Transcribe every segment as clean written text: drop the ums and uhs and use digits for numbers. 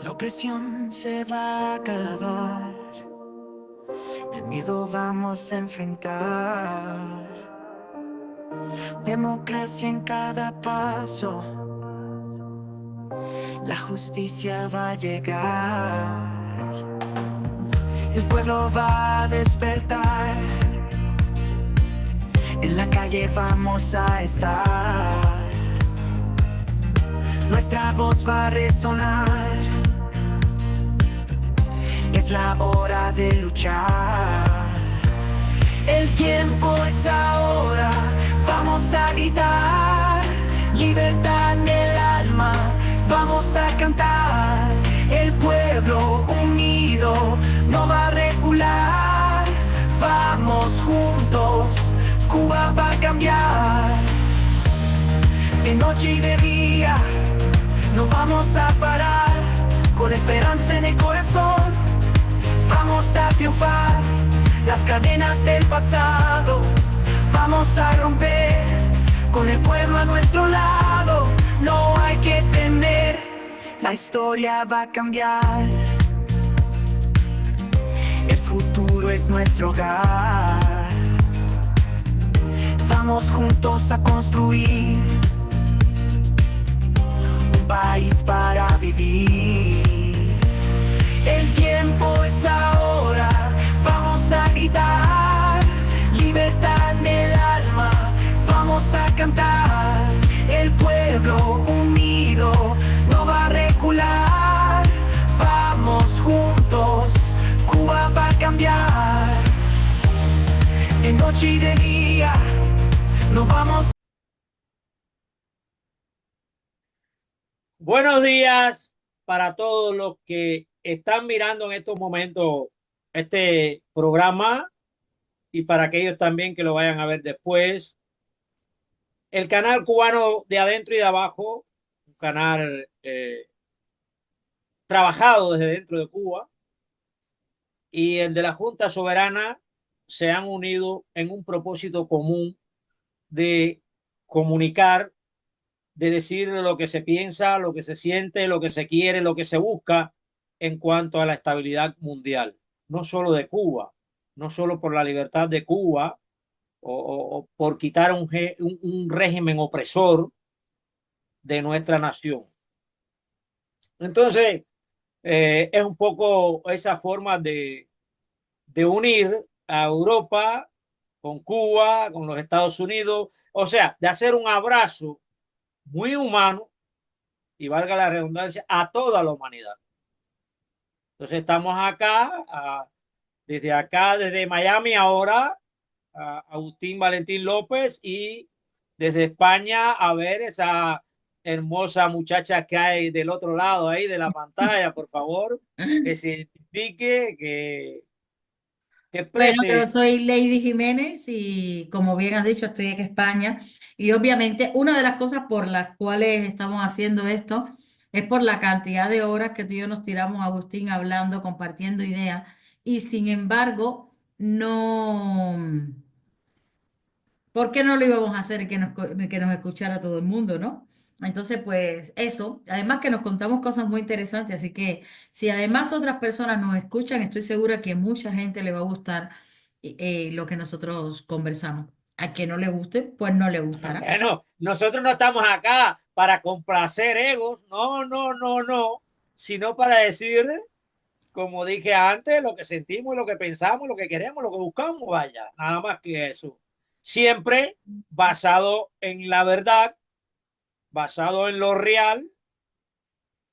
La opresión se va a acabar, el miedo vamos a enfrentar. Democracia en cada paso, la justicia va a llegar. El pueblo va a despertar, en la calle vamos a estar. Nuestra voz va a resonar, es la hora de luchar. El tiempo es ahora, vamos a gritar. Libertad en el alma, vamos a cantar. El pueblo unido no va a recular. Vamos juntos, Cuba va a cambiar. De noche y de día, no vamos a parar. Con esperanza en el corazón, vamos a triunfar. Las cadenas del pasado vamos a romper. Con el pueblo a nuestro lado, no hay que temer. La historia va a cambiar. El futuro es nuestro hogar. Vamos juntos a construir un país para vivir. El tiempo es ahora, vamos a gritar. Libertad en el alma, vamos a cantar. El pueblo unido no va a recular. Vamos juntos, Cuba va a cambiar. De noche y de día, no vamos. Buenos días para todos los que están mirando en estos momentos este programa y para aquellos también que lo vayan a ver después. El canal cubano de adentro y de abajo, un canal trabajado desde dentro de Cuba, y el de la Junta Soberana se han unido en un propósito común de comunicar, de decir lo que se piensa, lo que se siente, lo que se quiere, lo que se busca en cuanto a la estabilidad mundial, no solo de Cuba, no solo por la libertad de Cuba o por quitar un régimen opresor de nuestra nación. Entonces, es un poco esa forma de unir a Europa con Cuba, con los Estados Unidos, o sea, de hacer un abrazo muy humano y valga la redundancia, a toda la humanidad. Entonces estamos desde Miami ahora, a Agustín Valentín López, y desde España a ver esa hermosa muchacha que hay del otro lado ahí de la pantalla, por favor, que se identifique, que Bueno, yo exprese. soy Lady Jiménez y como bien has dicho, estoy en España y obviamente una de las cosas por las cuales estamos haciendo esto es por la cantidad de horas que tú y yo nos tiramos, Agustín, hablando, compartiendo ideas y sin embargo, no, ¿por qué no lo íbamos a hacer y que nos escuchara todo el mundo, ¿no? Entonces, pues eso, además que nos contamos cosas muy interesantes, así que si además otras personas nos escuchan, estoy segura que mucha gente le va a gustar lo que nosotros conversamos. A que no le guste, pues no le gustará. Bueno, nosotros no estamos acá para complacer egos, no, no, no, no, sino para decir, como dije antes, lo que sentimos, lo que pensamos, lo que queremos, lo que buscamos, vaya, nada más que eso. Siempre basado en la verdad, basado en lo real,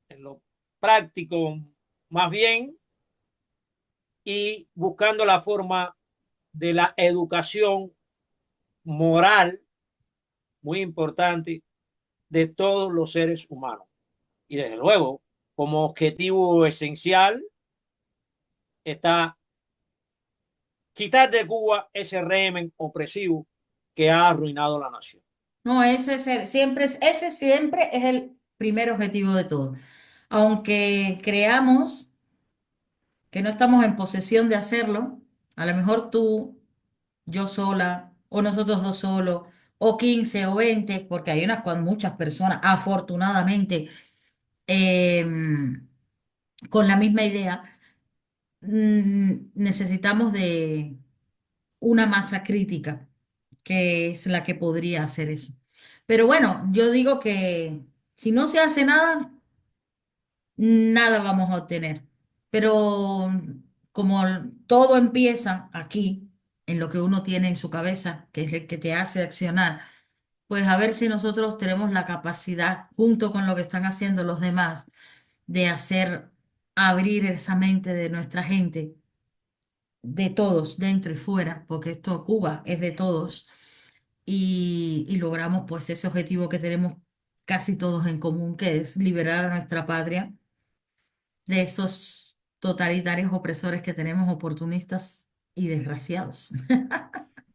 en lo práctico más bien, y buscando la forma de la educación moral, muy importante, de todos los seres humanos. Y desde luego, como objetivo esencial, está quitar de Cuba ese régimen opresivo que ha arruinado la nación. No, ese siempre es el primer objetivo de todo. Aunque creamos que no estamos en posesión de hacerlo, a lo mejor tú, yo sola, o nosotros dos solos, o 15 o 20 porque hay muchas personas, afortunadamente, con la misma idea, necesitamos de una masa crítica, que es la que podría hacer eso. Pero bueno, yo digo que si no se hace nada, nada vamos a obtener. Pero como todo empieza aquí, en lo que uno tiene en su cabeza, que es el que te hace accionar, pues a ver si nosotros tenemos la capacidad, junto con lo que están haciendo los demás, de hacer abrir esa mente de nuestra gente, de todos, dentro y fuera, porque esto Cuba es de todos, y logramos pues ese objetivo que tenemos casi todos en común, que es liberar a nuestra patria de esos totalitarios opresores que tenemos, oportunistas y desgraciados.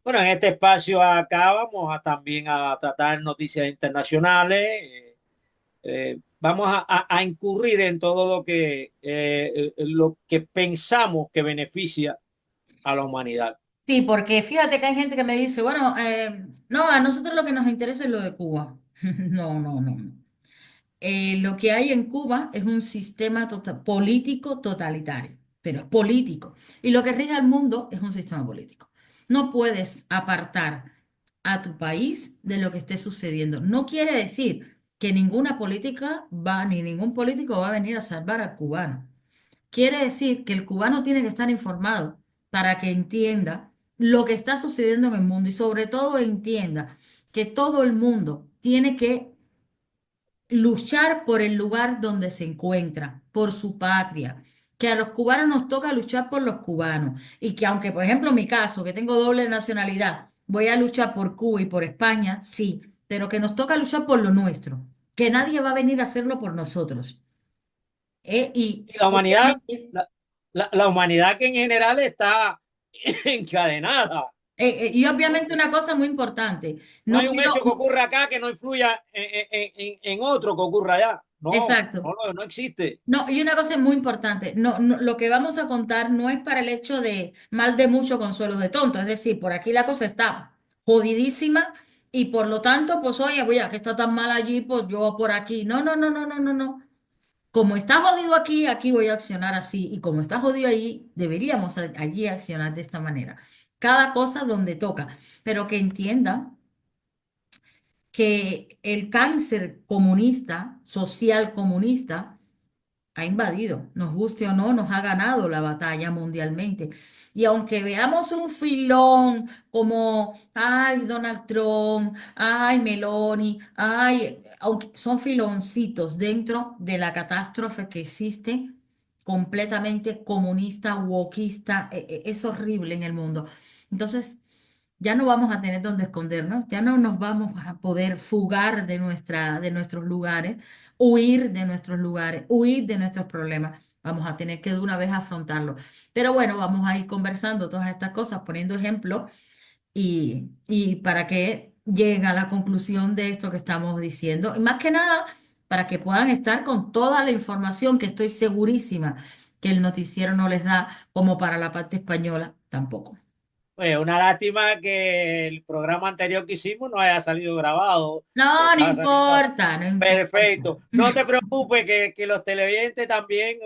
Bueno, en este espacio acá vamos a también a tratar noticias internacionales. Vamos a incurrir en todo lo que pensamos que beneficia a la humanidad. Sí, porque fíjate que hay gente que me dice, bueno, no, a nosotros lo que nos interesa es lo de Cuba. No, no, no, no. Lo que hay en Cuba es un sistema político totalitario, pero es político. Y lo que rige al mundo es un sistema político. No puedes apartar a tu país de lo que esté sucediendo. No quiere decir que ninguna política va, ni ningún político va a venir a salvar al cubano. Quiere decir que el cubano tiene que estar informado para que entienda lo que está sucediendo en el mundo y sobre todo entienda que todo el mundo tiene que luchar por el lugar donde se encuentra, por su patria, que a los cubanos nos toca luchar por los cubanos y que aunque, por ejemplo, en mi caso, que tengo doble nacionalidad, voy a luchar por Cuba y por España, sí, pero que nos toca luchar por lo nuestro, que nadie va a venir a hacerlo por nosotros. Y Y la humanidad, obviamente, la humanidad que en general está encadenada. y obviamente una cosa muy importante, No no hay un quiero, hecho que ocurra acá que no influya en otro que ocurra allá. No, exacto. no, no, no existe. No, y una cosa muy importante, no, lo que vamos a contar no es para el hecho de mal de mucho consuelo de tonto, es decir, por aquí la cosa está jodidísima y por lo tanto, pues oye, voy a que está tan mal allí, pues yo por aquí. No, no, no, no, no, no, no. Como está jodido aquí, aquí voy a accionar así y como está jodido allí, deberíamos allí accionar de esta manera. Cada cosa donde toca, pero que entienda que el cáncer comunista, social comunista, ha invadido, nos guste o no, nos ha ganado la batalla mundialmente. Y aunque veamos un filón como, ay, Donald Trump, ay, Meloni, ay, aunque son filoncitos dentro de la catástrofe que existe, completamente comunista, wokista, es horrible en el mundo. Entonces, ya no vamos a tener donde escondernos, ya no nos vamos a poder fugar de nuestros lugares, huir de nuestros lugares, huir de nuestros problemas. Vamos a tener que de una vez afrontarlo. Pero bueno, vamos a ir conversando todas estas cosas, poniendo ejemplos y para que lleguen a la conclusión de esto que estamos diciendo. Y más que nada, para que puedan estar con toda la información que estoy segurísima que el noticiero no les da, como para la parte española tampoco. Pues una lástima que el programa anterior que hicimos no haya salido grabado. No, no Estaba saliendo importa, no importa. perfecto. No te preocupes que los televidentes también,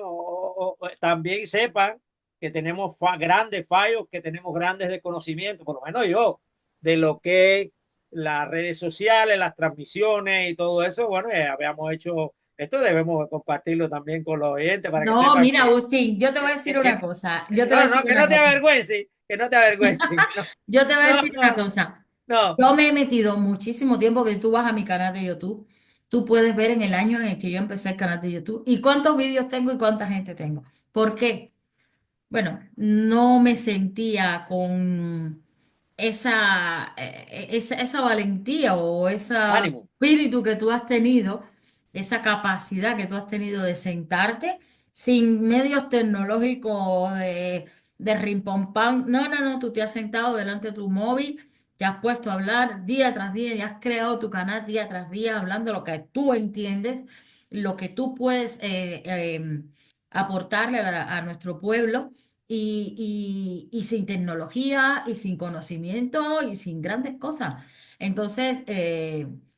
también sepan que tenemos grandes fallos, que tenemos grandes desconocimientos, por lo menos yo, de lo que es las redes sociales, las transmisiones y todo eso. Bueno, habíamos hecho esto, debemos compartirlo también con los oyentes para que No, sepan mira, Agustín, yo te voy a decir una que- cosa. Yo te voy a no, decir no, que una no te cosa. avergüences, que no te avergüences. No, Yo te voy a no, decir una no, cosa. no. Yo me he metido muchísimo tiempo que tú vas a mi canal de YouTube. Tú puedes ver en el año en el que yo empecé el canal de YouTube y cuántos vídeos tengo y cuánta gente tengo. ¿Por qué? Bueno, no me sentía con esa valentía o ese Ánimo. espíritu que tú has tenido, esa capacidad que tú has tenido de sentarte sin medios tecnológicos de rimpompán. No, no, no, tú te has sentado delante de tu móvil, te has puesto a hablar día tras día y has creado tu canal día tras día hablando lo que tú entiendes, lo que tú puedes aportarle a nuestro pueblo y sin tecnología y sin conocimiento y sin grandes cosas. Entonces,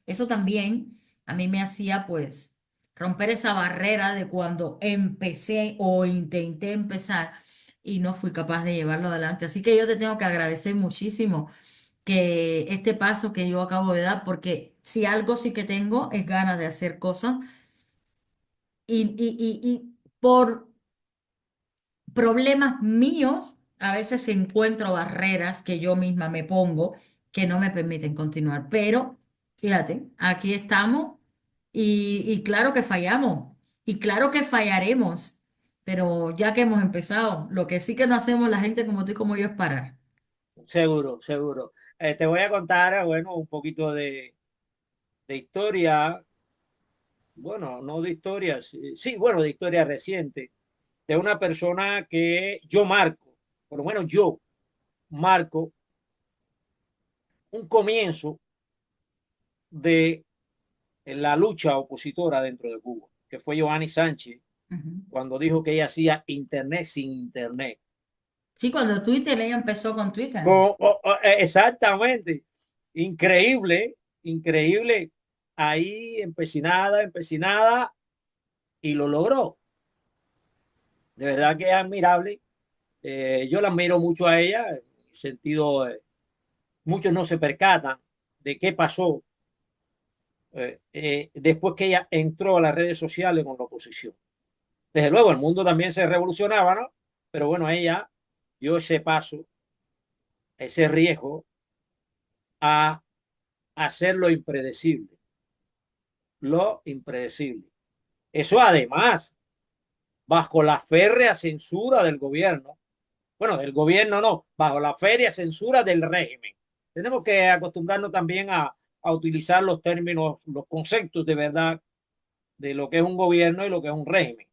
eso también a mí me hacía pues romper esa barrera de cuando empecé o intenté empezar y no fui capaz de llevarlo adelante. Así que yo te tengo que agradecer muchísimo que este paso que yo acabo de dar, porque si algo sí que tengo es ganas de hacer cosas y por problemas míos, a veces encuentro barreras que yo misma me pongo que no me permiten continuar. Pero fíjate, aquí estamos y claro que fallamos y claro que fallaremos, pero ya que hemos empezado, lo que sí que no hacemos la gente como tú y como yo es parar. Seguro, seguro. Te voy a contar, bueno, un poquito de historia, bueno, no de historia, sí, sí, bueno, de historia reciente, de una persona que yo marco, por lo menos yo marco un comienzo de la lucha opositora dentro de Cuba, que fue Joanny Sánchez, Ujú. cuando dijo que ella hacía Internet sin Internet. Sí, cuando Twitter, ella empezó con Twitter. Exactamente, increíble, increíble, ahí empecinada, empecinada, y lo logró. De verdad que es admirable. Yo la admiro mucho a ella, en el sentido, muchos no se percatan de qué pasó después que ella entró a las redes sociales con la oposición. Desde luego, el mundo también se revolucionaba, ¿no? Pero bueno, ella dio ese paso, ese riesgo a hacer lo impredecible, lo impredecible. Eso además, bajo la férrea censura del gobierno, bueno, del gobierno no, bajo la férrea censura del régimen. Tenemos que acostumbrarnos también a utilizar los términos, los conceptos de verdad de lo que es un gobierno y lo que es un régimen,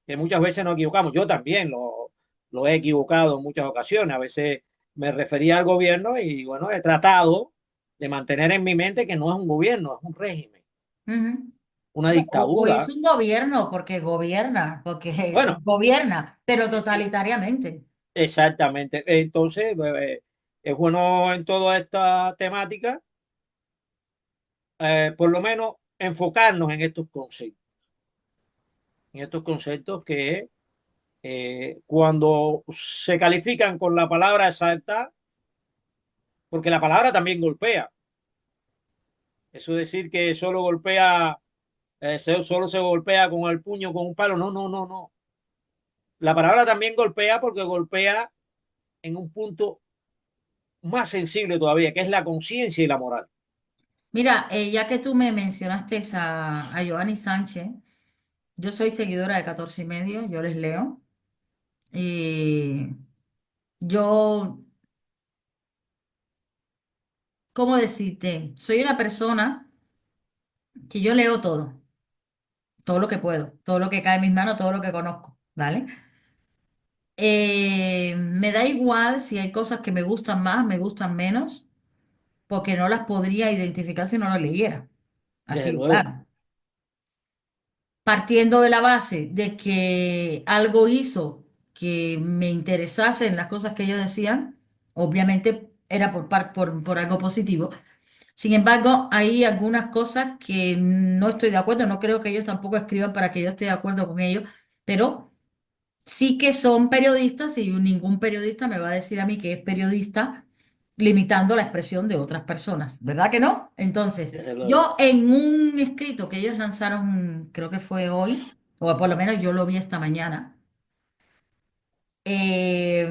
que muchas veces nos equivocamos. Yo también lo he equivocado en muchas ocasiones. A veces me refería al gobierno y bueno, he tratado de mantener en mi mente que no es un gobierno, es un régimen, Ujú. una O es dictadura. un gobierno porque Bueno, gobierna, pero eh, eh, totalitariamente. exactamente. Entonces, es bueno en toda esta temática, por lo menos enfocarnos en estos conceptos que cuando se califican con la palabra exacta, porque la palabra también golpea. Eso es decir que solo golpea, solo se golpea con el puño, con un palo. No, no, no, no. La palabra también golpea porque golpea en un punto más sensible todavía, que es la conciencia y la moral. Mira, ya que tú me mencionaste a Joanny Sánchez, yo soy seguidora de 14 y medio, yo les leo. Y yo, ¿cómo decirte? Soy una persona que yo leo todo lo que puedo, todo lo que cae en mis manos, todo lo que conozco, ¿vale? Me da igual si hay cosas que me gustan más, me gustan menos, porque no las podría identificar si no las leyera. Desde Así, luego, claro. Partiendo de la base de que algo hizo que me interesase en las cosas que ellos decían, obviamente era por algo positivo. Sin embargo, hay algunas cosas que no estoy de acuerdo, no creo que ellos tampoco escriban para que yo esté de acuerdo con ellos, pero sí que son periodistas y ningún periodista me va a decir a mí que es periodista limitando la expresión de otras personas, ¿verdad que no? Entonces, desde luego. yo en un escrito que ellos lanzaron, creo que fue hoy, o por lo menos yo lo vi esta mañana, eh,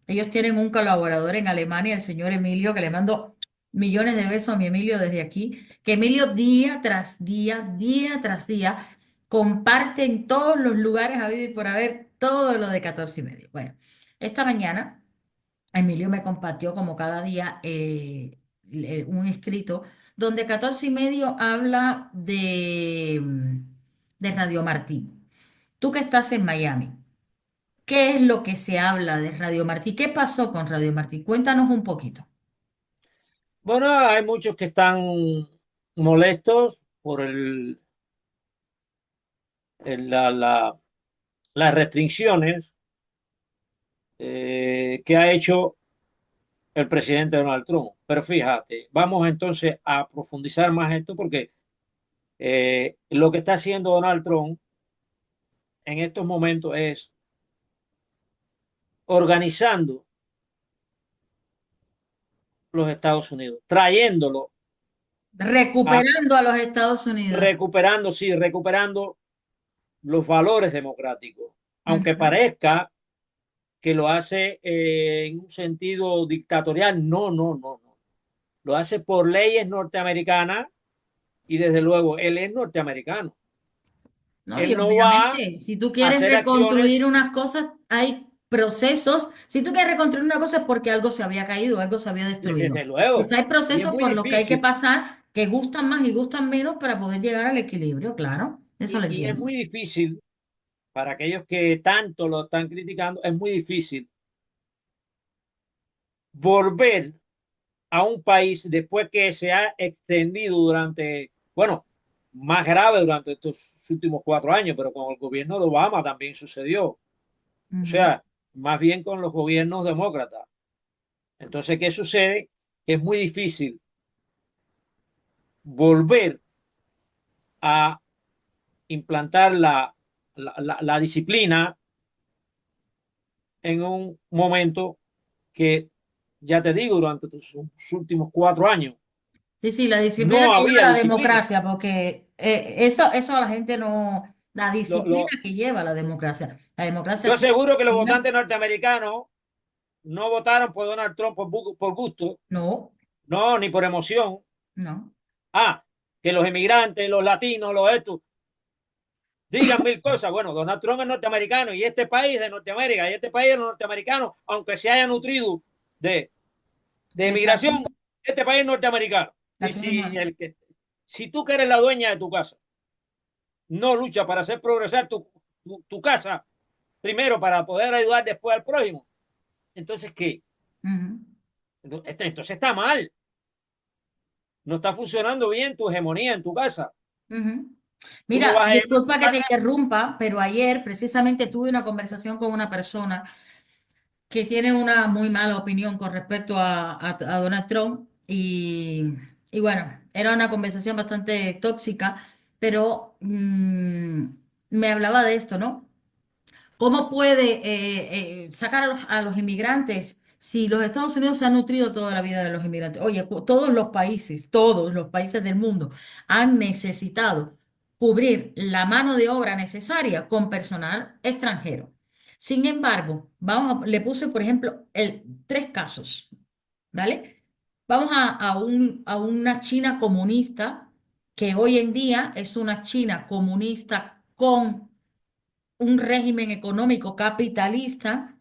ellos tienen un colaborador en Alemania, el señor Emilio, que le mando millones de besos a mi Emilio desde aquí, que Emilio día tras día, día tras día, comparte en todos los lugares habido y por haber todo lo de 14 y medio. Bueno, esta mañana Emilio me compartió como cada día un escrito donde 14 y medio habla de Radio Martí. Tú que estás en Miami. ¿Qué es lo que se habla de Radio Martí? ¿Qué pasó con Radio Martí? Cuéntanos un poquito. Bueno, hay muchos que están molestos por las restricciones que ha hecho el presidente Donald Trump. Pero fíjate, vamos entonces a profundizar más esto porque Lo que está haciendo Donald Trump en estos momentos es organizando los Estados Unidos, trayéndolo a Recuperando a los Estados Unidos. recuperando, sí, recuperando los valores democráticos, aunque Ujú. parezca que lo hace en un sentido dictatorial, no, no, no, no. Lo hace por leyes norteamericanas y desde luego él es norteamericano. ¿No? Y Él no va a obviamente, si tú quieres hacer reconstruir acciones unas cosas, hay procesos. Si tú quieres reconstruir una cosa es porque algo se había caído, algo se había destruido. desde luego. Pues hay Y es procesos muy por los que hay que difícil, pasar, que gustan más y gustan menos para poder llegar al equilibrio, claro. Eso lo y es entiendo. muy difícil para aquellos que tanto lo están criticando, es muy difícil volver a un país después que se ha extendido durante, bueno, más grave durante estos últimos 4 años, pero con el gobierno de Obama también sucedió. O Ujú. sea, más bien con los gobiernos demócratas. Entonces, ¿qué sucede? Que es muy difícil volver a implantar la disciplina en un momento que, ya te digo, durante los últimos 4 años Sí, sí, la disciplina no que lleva había la disciplina. democracia, porque eso a la gente no, la Lo, disciplina lo, que lleva la democracia. La democracia yo sin aseguro que los disciplina, votantes norteamericanos no votaron por Donald Trump por gusto, no, no, ni por emoción. no. Ah, que los inmigrantes, los latinos, los estos, digan mil cosas. Bueno, Donald Trump es norteamericano y este país es de Norteamérica y este país es norteamericano, aunque se haya nutrido de, de Exacto, inmigración, este país es norteamericano. Y así mismo. si tú que eres la dueña de tu casa, no lucha para hacer progresar tu casa, primero para poder ayudar después al prójimo, entonces, ¿qué? Ujú, Entonces está mal. No está funcionando bien tu hegemonía en tu casa. ujú. Tú no Mira, vas a llamar a tu disculpa que te casa. interrumpa, pero ayer precisamente tuve una conversación con una persona que tiene una muy mala opinión con respecto a Donald Trump y bueno, era una conversación bastante tóxica, pero me hablaba de esto, ¿no? ¿Cómo puede sacar a los inmigrantes si los Estados Unidos se han nutrido toda la vida de los inmigrantes? Oye, todos los países del mundo han necesitado cubrir la mano de obra necesaria con personal extranjero. Sin embargo, le puse, por ejemplo, tres casos, ¿vale? Vamos a una China comunista que hoy en día es una China comunista con un régimen económico capitalista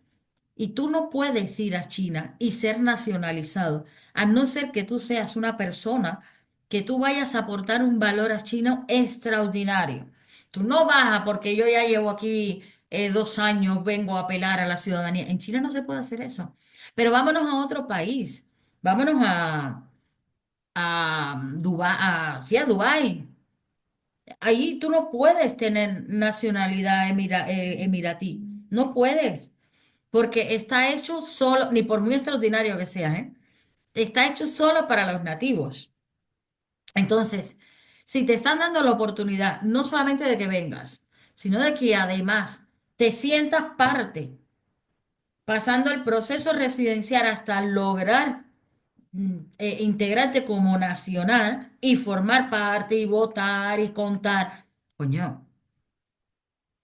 y tú no puedes ir a China y ser nacionalizado, a no ser que tú seas una persona que tú vayas a aportar un valor a China extraordinario. Tú no vas a, porque yo ya llevo aquí 2 años, vengo a apelar a la ciudadanía. En China no se puede hacer eso. Pero vámonos a otro país. Vámonos a Dubái, sí, a Dubái. Ahí tú no puedes tener nacionalidad emiratí. No puedes, porque está hecho solo, ni por muy extraordinario que sea, ¿eh? Está hecho solo para los nativos. Entonces, si te están dando la oportunidad, no solamente de que vengas, sino de que además te sientas parte, pasando el proceso residencial hasta lograr integrarte como nacional y formar parte y votar y contar. Coño.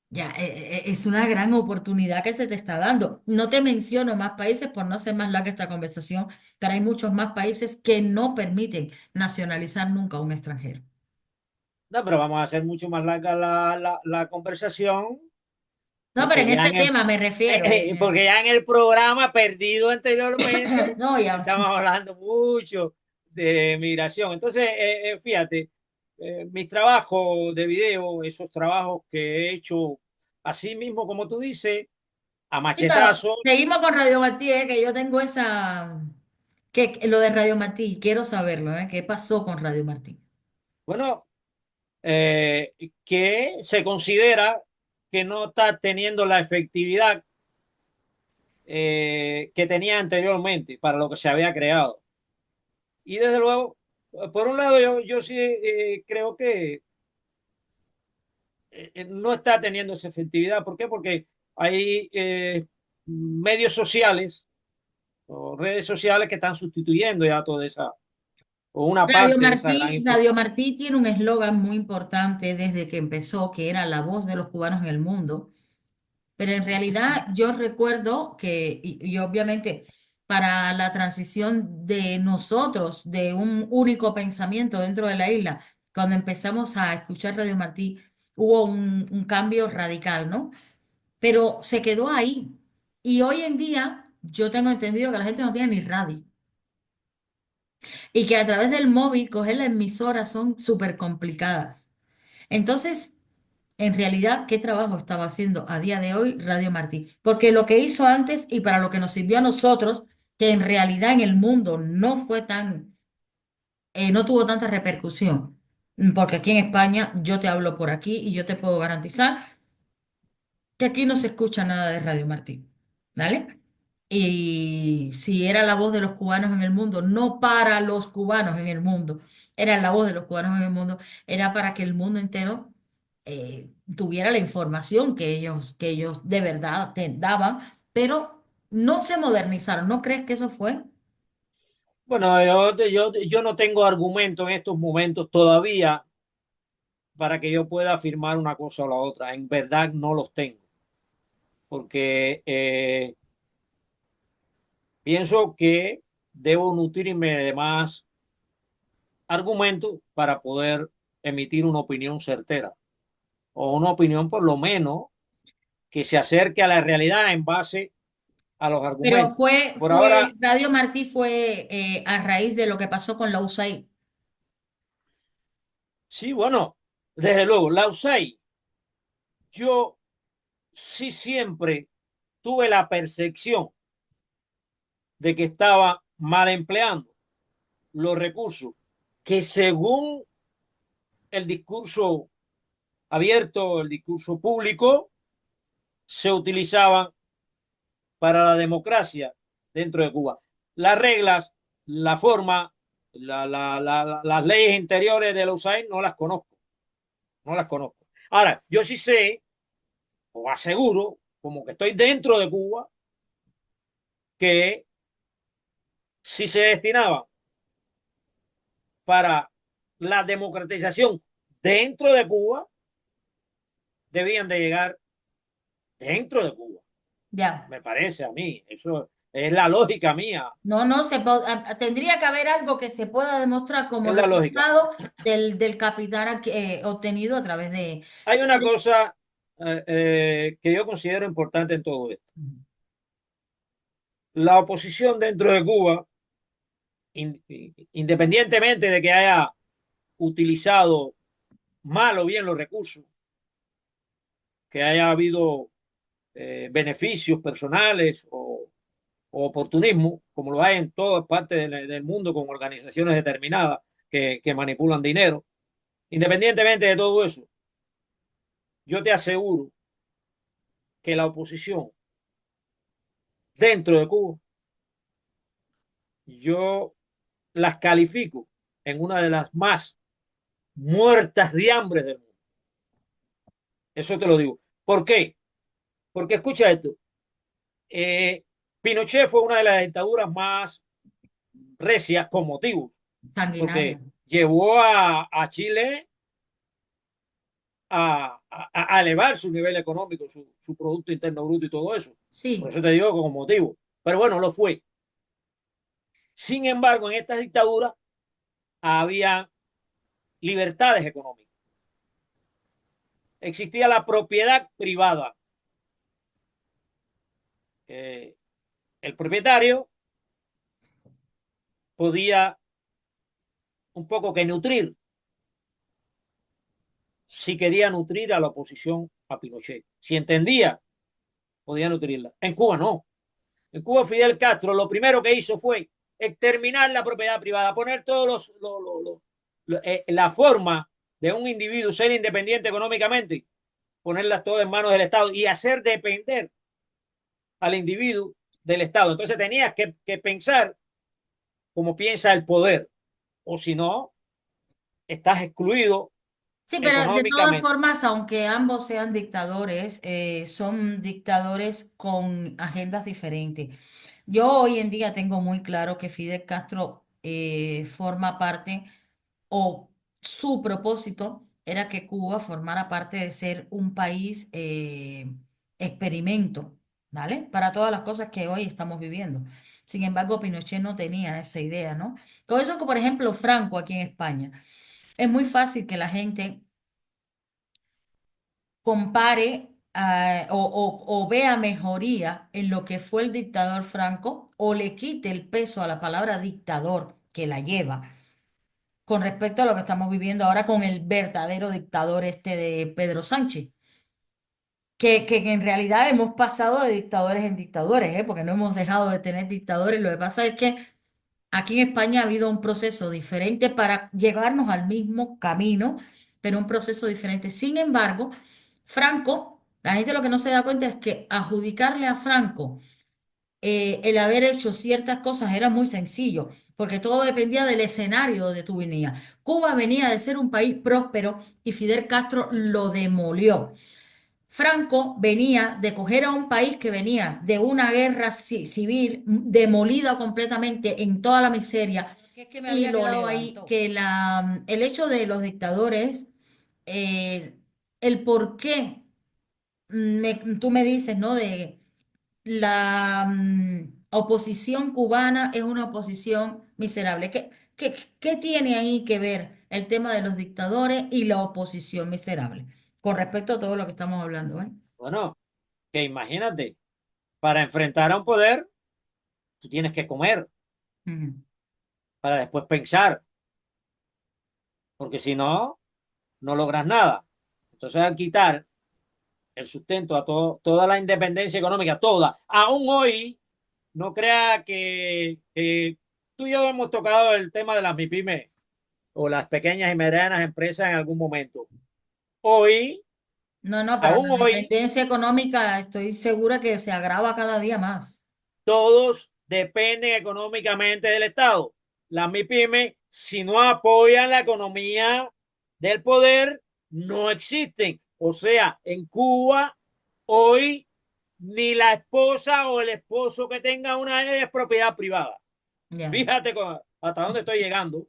Ya, es una gran oportunidad que se te está dando. No te menciono más países por no hacer más larga esta conversación, pero hay muchos más países que no permiten nacionalizar nunca a un extranjero. No, pero vamos a hacer mucho más larga la conversación, No, pero porque en ya este en el, tema me refiero. porque ya en el programa perdido anteriormente No, ya. estamos hablando mucho de migración. Entonces, fíjate, mis trabajos de video, esos trabajos que he hecho así mismo, como tú dices, a Sí, pero machetazos. seguimos con Radio Martí, que yo tengo esa. Que lo de Radio Martí, quiero saberlo, ¿Qué pasó con Radio Martí? Bueno, eh, que se considera que no está teniendo la efectividad que tenía anteriormente para lo que se había creado. Y desde luego, por un lado, yo sí creo que no está teniendo esa efectividad. ¿Por qué? Porque hay medios sociales o redes sociales que están sustituyendo ya toda esa, o una parte de esa gran Radio información. Martí tiene un eslogan muy importante desde que empezó, que era la voz de los cubanos en el mundo. Pero en realidad yo recuerdo que, y obviamente para la transición de nosotros, de un único pensamiento dentro de la isla, cuando empezamos a escuchar Radio Martí, hubo un cambio radical, ¿no? Pero se quedó ahí. Y hoy en día yo tengo entendido que la gente no tiene ni radio y que a través del móvil coger la emisora son súper complicadas. Entonces, en realidad, ¿qué trabajo estaba haciendo a día de hoy Radio Martí? Porque lo que hizo antes y para lo que nos sirvió a nosotros, que en realidad en el mundo no fue tan, no tuvo tanta repercusión, porque aquí en España, yo te hablo por aquí y yo te puedo garantizar que aquí no se escucha nada de Radio Martí, ¿vale? Y si era la voz de los cubanos en el mundo, no para los cubanos en el mundo, era la voz de los cubanos en el mundo, era para que el mundo entero tuviera la información que ellos de verdad te daban, pero no se modernizaron. ¿No crees que eso fue? Bueno, yo no tengo argumento en estos momentos todavía para que yo pueda afirmar una cosa o la otra. En verdad no los tengo, porque pienso que debo nutrirme de más argumentos para poder emitir una opinión certera o una opinión por lo menos que se acerque a la realidad en base a los Pero argumentos. Por ahora, fue, Radio Martí fue a raíz de lo que pasó con la USAID. sí, bueno, desde luego, la USAID, yo sí siempre tuve la percepción de que estaba mal empleando los recursos que según el discurso abierto, el discurso público, se utilizaban para la democracia dentro de Cuba. Las reglas, la forma, las leyes interiores de la USAID no las conozco, no las conozco. Ahora, yo sí sé, o aseguro, como que estoy dentro de Cuba, que si se destinaba para la democratización dentro de Cuba, debían de llegar dentro de Cuba. Ya. Me parece a mí, eso es la lógica mía, No, no, tendría que haber algo que se pueda demostrar como es la lógica. resultado del capital obtenido a través de... Hay una cosa que yo considero importante en todo esto. La oposición dentro de Cuba, independientemente de que haya utilizado mal o bien los recursos, que haya habido beneficios personales o oportunismo, como lo hay en todas partes del mundo con organizaciones determinadas que manipulan dinero. Independientemente de todo eso, yo te aseguro que la oposición dentro de Cuba, yo las califico en una de las más muertas de hambre del mundo. Eso te lo digo. ¿Por qué? Porque escucha esto. Eh, Pinochet fue una de las dictaduras más recias con motivos, Sanguinaria. porque llevó a Chile a elevar su nivel económico, su Producto Interno Bruto y todo eso. Por Sí, eso te digo con motivo. Pero bueno, lo fue. Sin embargo, en estas dictaduras había libertades económicas. Existía la propiedad privada. Eh, el propietario podía un poco que nutrir, si quería nutrir a la oposición a Pinochet. Si entendía, podía nutrirla. En Cuba no. En Cuba Fidel Castro lo primero que hizo fue exterminar la propiedad privada, poner todos la forma de un individuo ser independiente económicamente, ponerlas todas en manos del Estado y hacer depender al individuo del Estado. Entonces tenías que pensar como piensa el poder, o si no, estás excluido Sí, pero de todas económicamente. formas, aunque ambos sean dictadores, son dictadores con agendas diferentes. Yo hoy en día tengo muy claro que Fidel Castro forma parte, o su propósito era que Cuba formara parte de ser un país experimento, ¿vale? Para todas las cosas que hoy estamos viviendo. Sin embargo, Pinochet no tenía esa idea, ¿no? Con eso que, por ejemplo, Franco aquí en España. Es muy fácil que la gente compare o vea mejoría en lo que fue el dictador Franco o le quite el peso a la palabra dictador que la lleva con respecto a lo que estamos viviendo ahora con el verdadero dictador este de Pedro Sánchez. Que en realidad hemos pasado de dictadores en dictadores, ¿eh? Porque no hemos dejado de tener dictadores. Lo que pasa es que aquí en España ha habido un proceso diferente para llevarnos al mismo camino, pero un proceso diferente. Sin embargo, Franco, la gente lo que no se da cuenta es que adjudicarle a Franco el haber hecho ciertas cosas era muy sencillo, porque todo dependía del escenario donde tú venías. Cuba venía de ser un país próspero y Fidel Castro lo demolió. Franco venía de coger a un país que venía de una guerra civil demolida completamente en toda la miseria Es que me y había lo quedado ahí, levantó. que El hecho de los dictadores, eh, el por qué tú me dices, ¿no? De la oposición cubana es una oposición miserable. ¿Qué tiene ahí que ver el tema de los dictadores y la oposición miserable con respecto a todo lo que estamos hablando, ¿eh? Bueno, que imagínate, para enfrentar a un poder, tú tienes que comer Ujú. para después pensar, porque si no, no logras nada. Entonces, al quitar el sustento a toda la independencia económica, toda, aún hoy, no crea que tú y yo hemos tocado el tema de las MIPIMES o las pequeñas y medianas empresas en algún momento. Hoy, No, no, pero aún la hoy, dependencia económica estoy segura que se agrava cada día más. todos dependen económicamente del Estado. Las MIPIMES, si no apoyan la economía del poder, no existen. O sea, en Cuba, hoy, ni la esposa o el esposo que tenga una es propiedad privada. Ya. Fíjate hasta dónde estoy llegando.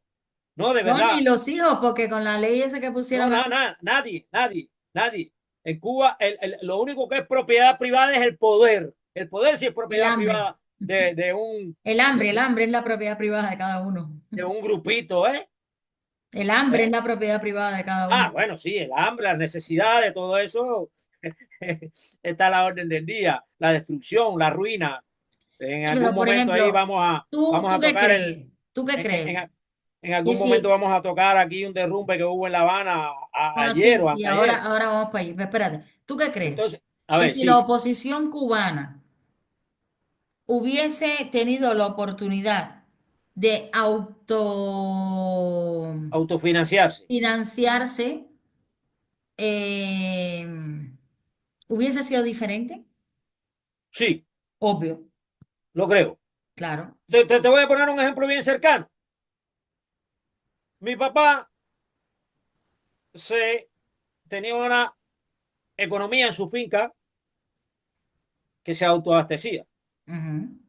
No, de No, ni verdad. los hijos, porque con la ley esa que No, pusieron aquí, nadie, nadie, nadie. En Cuba, lo único que es propiedad privada es el poder. El poder sí es el propiedad hambre. privada de, El hambre es la propiedad privada de cada uno. de un grupito, ¿eh? El hambre es ¿Eh? la propiedad privada de cada Ah, uno. bueno, sí, el hambre, las necesidades, todo eso está a la orden del día. La destrucción, la ruina. En Sí, algún pero por momento ahí ejemplo, vamos ¿tú a qué tocar crees? ¿Tú qué en, crees? en Que algún momento si, vamos a tocar aquí un derrumbe que hubo en La Habana ayer sí, o sí, anteayer. ahora vamos para allí. Pero espérate, ¿tú qué crees? Entonces, a Que ver, si la sí, oposición cubana hubiese tenido la oportunidad de autofinanciarse. autofinanciarse, eh, ¿hubiese sido diferente? Sí, Obvio, lo creo. claro. Te voy a poner un ejemplo bien cercano. Mi papá se tenía una economía en su finca que se autoabastecía. Ujú,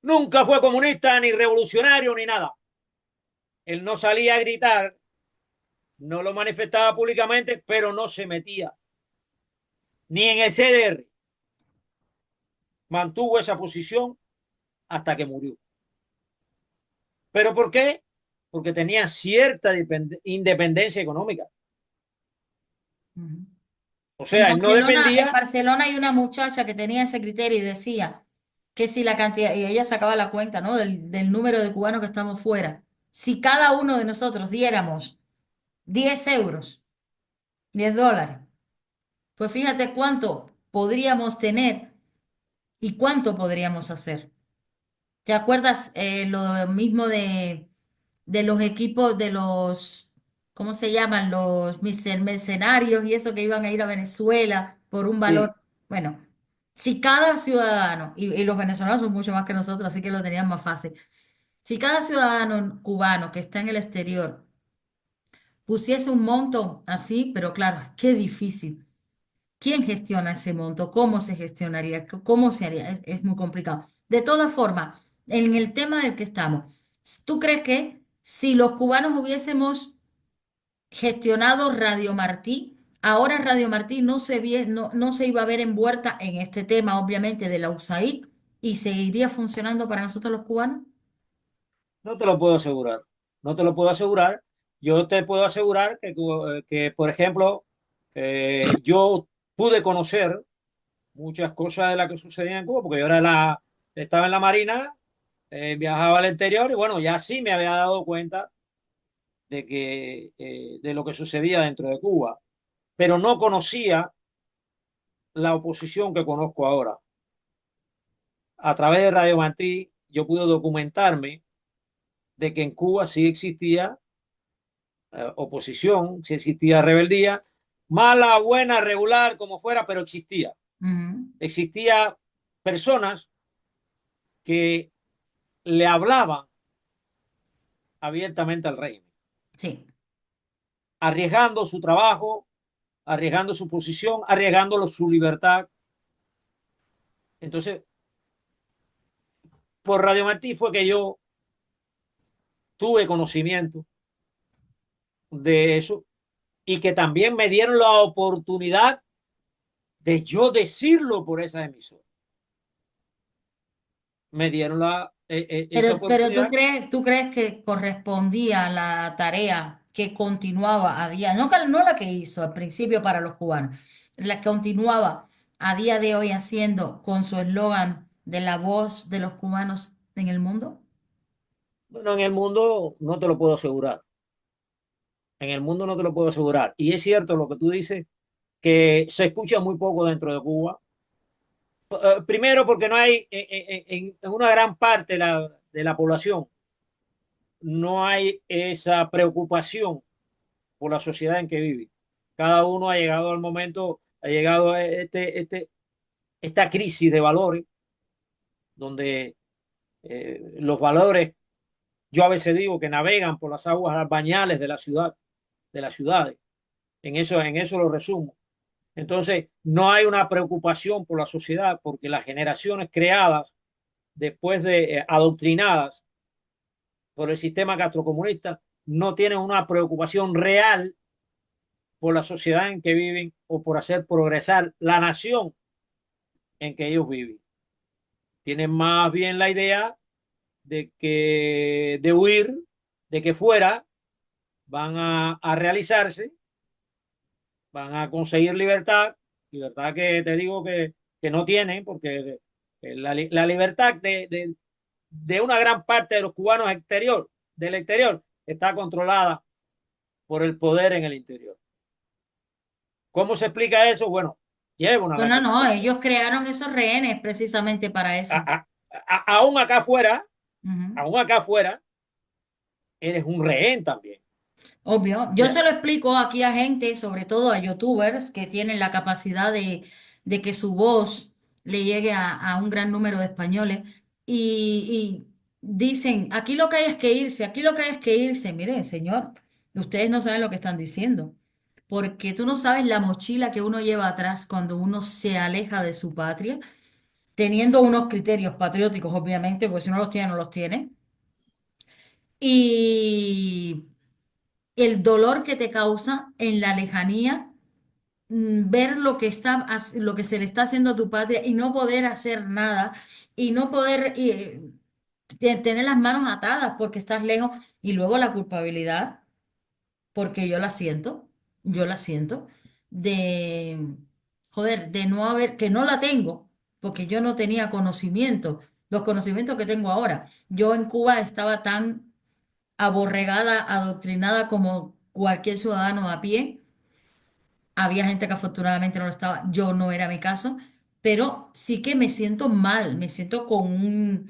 Nunca fue comunista, ni revolucionario, ni nada. Él no salía a gritar, no lo manifestaba públicamente, pero no se metía ni en el CDR. Mantuvo esa posición hasta que murió. ¿Pero por qué? Porque tenía cierta independencia económica. ujú. O sea, él no En dependía Barcelona hay una muchacha que tenía ese criterio y decía que si la cantidad, y ella sacaba la cuenta, ¿no? Del número de cubanos que estamos fuera. Si cada uno de nosotros diéramos 10 euros, 10 dólares, pues fíjate cuánto podríamos tener y cuánto podríamos hacer. ¿Te acuerdas lo mismo de los equipos de los, ¿cómo se llaman? Los mercenarios y eso que iban a ir a Venezuela por un sí, valor. Bueno, si cada ciudadano, y los venezolanos son mucho más que nosotros, así que lo tenían más fácil. Si cada ciudadano cubano que está en el exterior pusiese un monto así, pero claro, qué difícil. ¿Quién gestiona ese monto? ¿Cómo se gestionaría? ¿Cómo se haría? Es muy complicado. De todas formas, en el tema del que estamos, ¿tú crees que si los cubanos hubiésemos gestionado Radio Martí, ahora Radio Martí no se iba a ver envuelta en este tema, obviamente, de la USAID y seguiría funcionando para nosotros los cubanos? No te lo puedo asegurar. No te lo puedo asegurar. Yo te puedo asegurar que, por ejemplo, yo pude conocer muchas cosas de las que sucedían en Cuba, porque yo estaba en la Marina, viajaba al exterior y bueno, ya sí me había dado cuenta de lo que sucedía dentro de Cuba, pero no conocía la oposición que conozco ahora. A través de Radio Martí, yo pude documentarme de que en Cuba sí existía oposición, sí existía rebeldía, mala, buena, regular, como fuera, pero existía. Ujú. Existía personas que le hablaban abiertamente al régimen, Sí. arriesgando su trabajo, arriesgando su posición, arriesgando su libertad. Entonces, por Radio Martí fue que yo tuve conocimiento de eso y que también me dieron la oportunidad de yo decirlo por esa emisora. Me dieron esa Pero oportunidad. tú crees que correspondía a la tarea que continuaba a día, no la que hizo al principio para los cubanos, la que continuaba a día de hoy haciendo con su eslogan de la voz de los cubanos en el mundo? Bueno, en el mundo no te lo puedo asegurar. En el mundo no te lo puedo asegurar. Y es cierto lo que tú dices, que se escucha muy poco dentro de Cuba. Primero porque no hay, en una gran parte de la población, no hay esa preocupación por la sociedad en que vive. Cada uno ha llegado al momento, ha llegado a esta crisis de valores, donde los valores, yo a veces digo que navegan por las aguas bañales de la ciudad, de las ciudades. En eso lo resumo. Entonces, no hay una preocupación por la sociedad porque las generaciones creadas después de adoctrinadas por el sistema castrocomunista no tienen una preocupación real por la sociedad en que viven o por hacer progresar la nación en que ellos viven. Tienen más bien la idea de huir, de que fuera van a realizarse, van a conseguir libertad, libertad que te digo que no tienen, porque la libertad de una gran parte de los cubanos del exterior está controlada por el poder en el interior. ¿Cómo se explica eso? Bueno, lleva una Bueno, larga no, explicación. ellos crearon esos rehenes precisamente para eso. A, a, aún acá afuera, Ujú. aún acá afuera, eres un rehén también. Obvio, O yo sea, se lo explico aquí a gente, sobre todo a youtubers que tienen la capacidad de que su voz le llegue a un gran número de españoles y dicen, aquí lo que hay es que irse, aquí lo que hay es que irse. Mire, señor, ustedes no saben lo que están diciendo, porque tú no sabes la mochila que uno lleva atrás cuando uno se aleja de su patria, teniendo unos criterios patrióticos, obviamente, porque si no los tiene, no los tiene. Y el dolor que te causa en la lejanía, ver lo que se le está haciendo a tu patria y no poder hacer nada y no poder tener las manos atadas porque estás lejos y luego la culpabilidad, porque yo la siento, de, joder, de no haber, que no la tengo, porque yo no tenía conocimiento, los conocimientos que tengo ahora. Yo en Cuba estaba tan aborregada, adoctrinada como cualquier ciudadano a pie. Había gente que afortunadamente no lo estaba, yo no era mi caso, pero sí que me siento mal, me siento con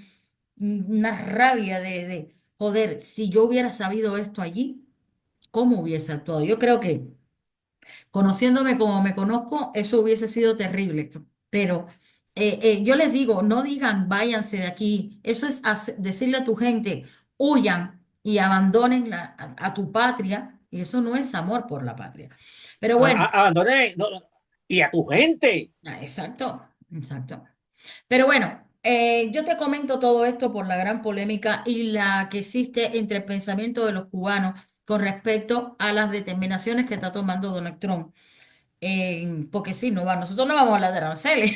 una rabia joder, si yo hubiera sabido esto allí, ¿cómo hubiese actuado? Yo creo que conociéndome como me conozco, eso hubiese sido terrible, pero yo les digo, no digan váyanse de aquí, eso es decirle a tu gente, huyan y abandonen a tu patria Y eso no es amor por la patria. Pero bueno, Abandoné, y a tu gente. exacto, exacto. Pero bueno, yo te comento todo esto por la gran polémica y la que existe entre el pensamiento de los cubanos con respecto a las determinaciones que está tomando Donald Trump. Porque sí, nosotros no vamos a hablar de aranceles,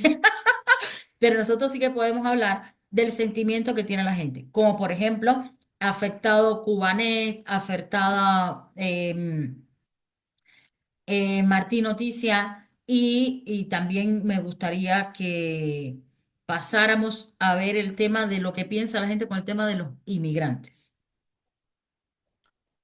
pero nosotros sí que podemos hablar del sentimiento que tiene la gente, como por ejemplo, afectado Cubanet, afectada Martín Noticia, y también me gustaría que pasáramos a ver el tema de lo que piensa la gente con el tema de los inmigrantes.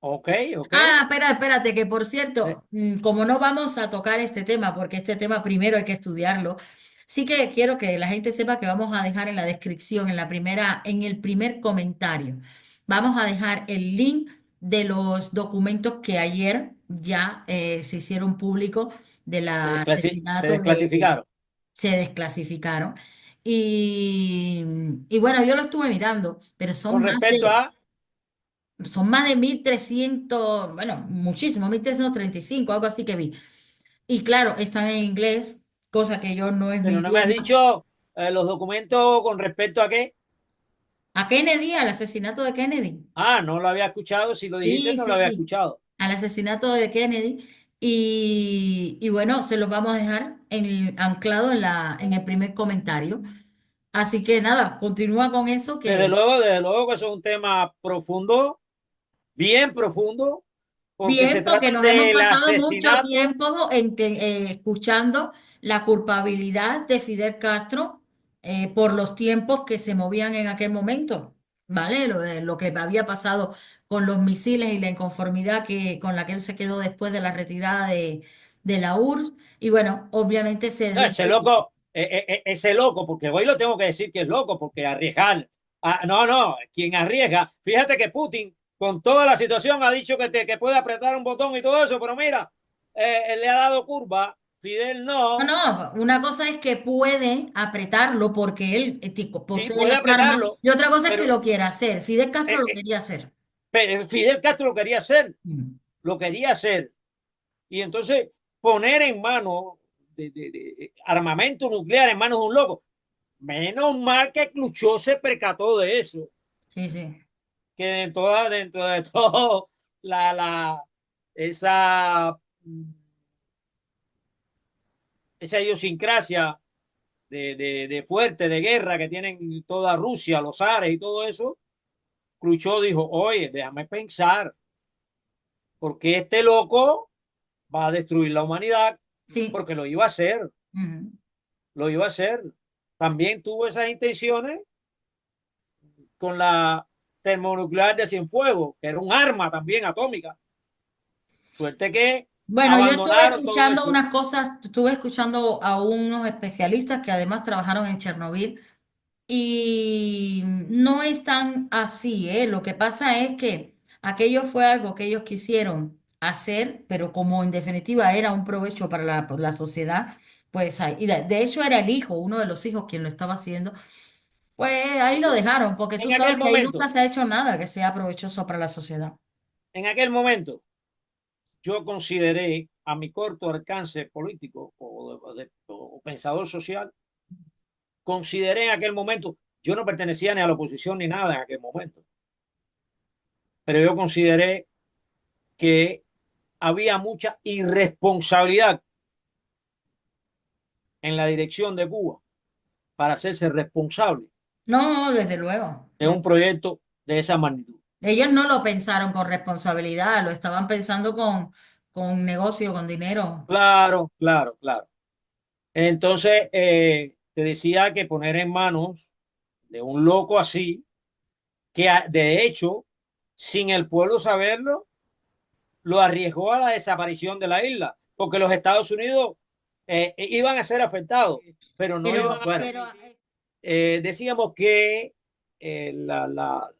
Ok, ok. Ah, espérate, que por cierto, como no vamos a tocar este tema, porque este tema primero hay que estudiarlo, sí que quiero que la gente sepa que vamos a dejar en la descripción, en el primer comentario, vamos a dejar el link de los documentos que ayer ya se hicieron públicos del Se asesinato desclasificaron. se desclasificaron. Y bueno, yo lo estuve mirando, pero Con respecto a, son más de 1.300, bueno, muchísimo, 1.335, algo así que vi. Y claro, están en inglés, cosa que yo no es mi pero no me has idioma. dicho los documentos con respecto a qué. A Kennedy, al asesinato de Kennedy. No lo había escuchado. Si lo dijiste, Sí, no lo sí, había sí. escuchado. Al asesinato de Kennedy. Y bueno, se los vamos a dejar anclado en el primer comentario. Así que nada, continúa con eso que Desde luego que eso es un tema profundo, bien profundo, porque se bien, trata porque nos hemos del pasado mucho asesinato. tiempo escuchando la culpabilidad de Fidel Castro por los tiempos que se movían en aquel momento, ¿vale? Lo que había pasado con los misiles y la inconformidad con la que él se quedó después de la retirada de la URSS. Y bueno, obviamente se No, ese desveló. loco, ese loco, porque hoy lo tengo que decir que es loco, porque arriesgar. No, quien arriesga. Fíjate que Putin, con toda la situación, ha dicho que puede apretar un botón y todo eso, pero mira, él le ha dado curva. Fidel No, no. no, una cosa es que puede apretarlo porque él Sí, posee puede las armas apretarlo, y otra cosa es que pero lo quiera hacer. Fidel Castro eh, lo eh, quería hacer. Fidel Castro lo quería hacer, Mm. lo quería hacer. Y entonces poner en manos de armamento nuclear en manos de un loco. Menos mal que Khrushchev se percató de eso, Sí, sí. que dentro de todo esa, esa idiosincrasia de fuerte, de guerra que tienen toda Rusia, los zares y todo eso, Khrushchev dijo, oye, déjame pensar, porque este loco va a destruir la humanidad, Sí. porque lo iba a hacer, Ujú. lo iba a hacer. También tuvo esas intenciones con la termonuclear de Cienfuegos, que era un arma también atómica. Suerte que Bueno, yo estuve abandonaron todo escuchando eso. unas cosas, estuve escuchando a unos especialistas que además trabajaron en Chernobyl y no es tan así, ¿eh? Lo que pasa es que aquello fue algo que ellos quisieron hacer, pero como en definitiva era un provecho para por la sociedad, pues y de hecho era el hijo, uno de los hijos quien lo estaba haciendo, pues ahí lo dejaron, porque tú En sabes aquel que ahí nunca momento, se ha hecho nada que sea provechoso para la sociedad. en aquel momento, yo consideré a mi corto alcance político o pensador social, consideré en aquel momento, yo no pertenecía ni a la oposición ni nada en aquel momento, pero yo consideré que había mucha irresponsabilidad en la dirección de Cuba para hacerse responsable No, desde luego. de un proyecto de esa magnitud. Ellos no lo pensaron con responsabilidad, lo estaban pensando con negocio, con dinero. Claro, claro, claro. Entonces, te decía que poner en manos de un loco así, que de hecho, sin el pueblo saberlo, lo arriesgó a la desaparición de la isla, porque los Estados Unidos iban a ser afectados, pero no iban a Pero permitir. Decíamos que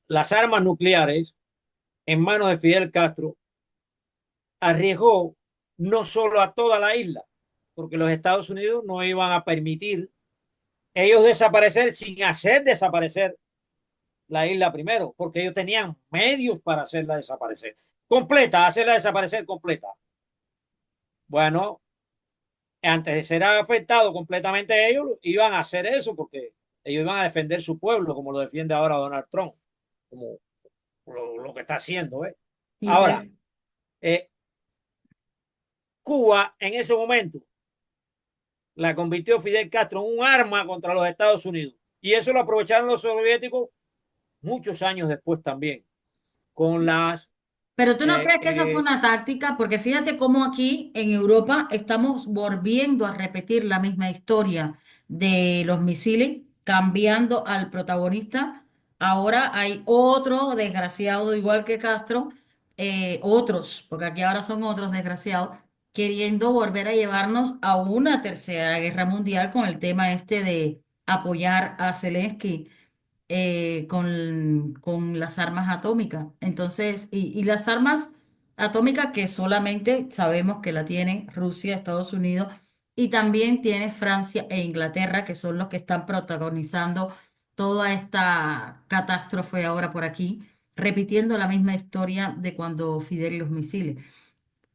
las armas nucleares en manos de Fidel Castro arriesgó no solo a toda la isla, porque los Estados Unidos no iban a permitir ellos desaparecer sin hacer desaparecer la isla primero, porque ellos tenían medios para hacerla desaparecer. completa, hacerla desaparecer completa. Bueno, antes de ser afectados completamente ellos, iban a hacer eso porque ellos iban a defender su pueblo, como lo defiende ahora Donald Trump, como lo que está haciendo. ¿Eh? Y Ahora, eh, Cuba en ese momento la convirtió Fidel Castro en un arma contra los Estados Unidos. Y eso lo aprovecharon los soviéticos muchos años después también, con las... Pero tú no eh, crees que esa fue eh, una táctica, porque fíjate cómo aquí en Europa estamos volviendo a repetir la misma historia de los misiles, cambiando al protagonista. Ahora hay otro desgraciado, igual que Castro, otros, porque aquí ahora son otros desgraciados, queriendo volver a llevarnos a una tercera guerra mundial con el tema este de apoyar a Zelensky con las armas atómicas. Entonces, y las armas atómicas que solamente sabemos que la tienen Rusia, Estados Unidos, y también tiene Francia e Inglaterra, que son los que están protagonizando toda esta catástrofe ahora por aquí, repitiendo la misma historia de cuando Fidel y los misiles.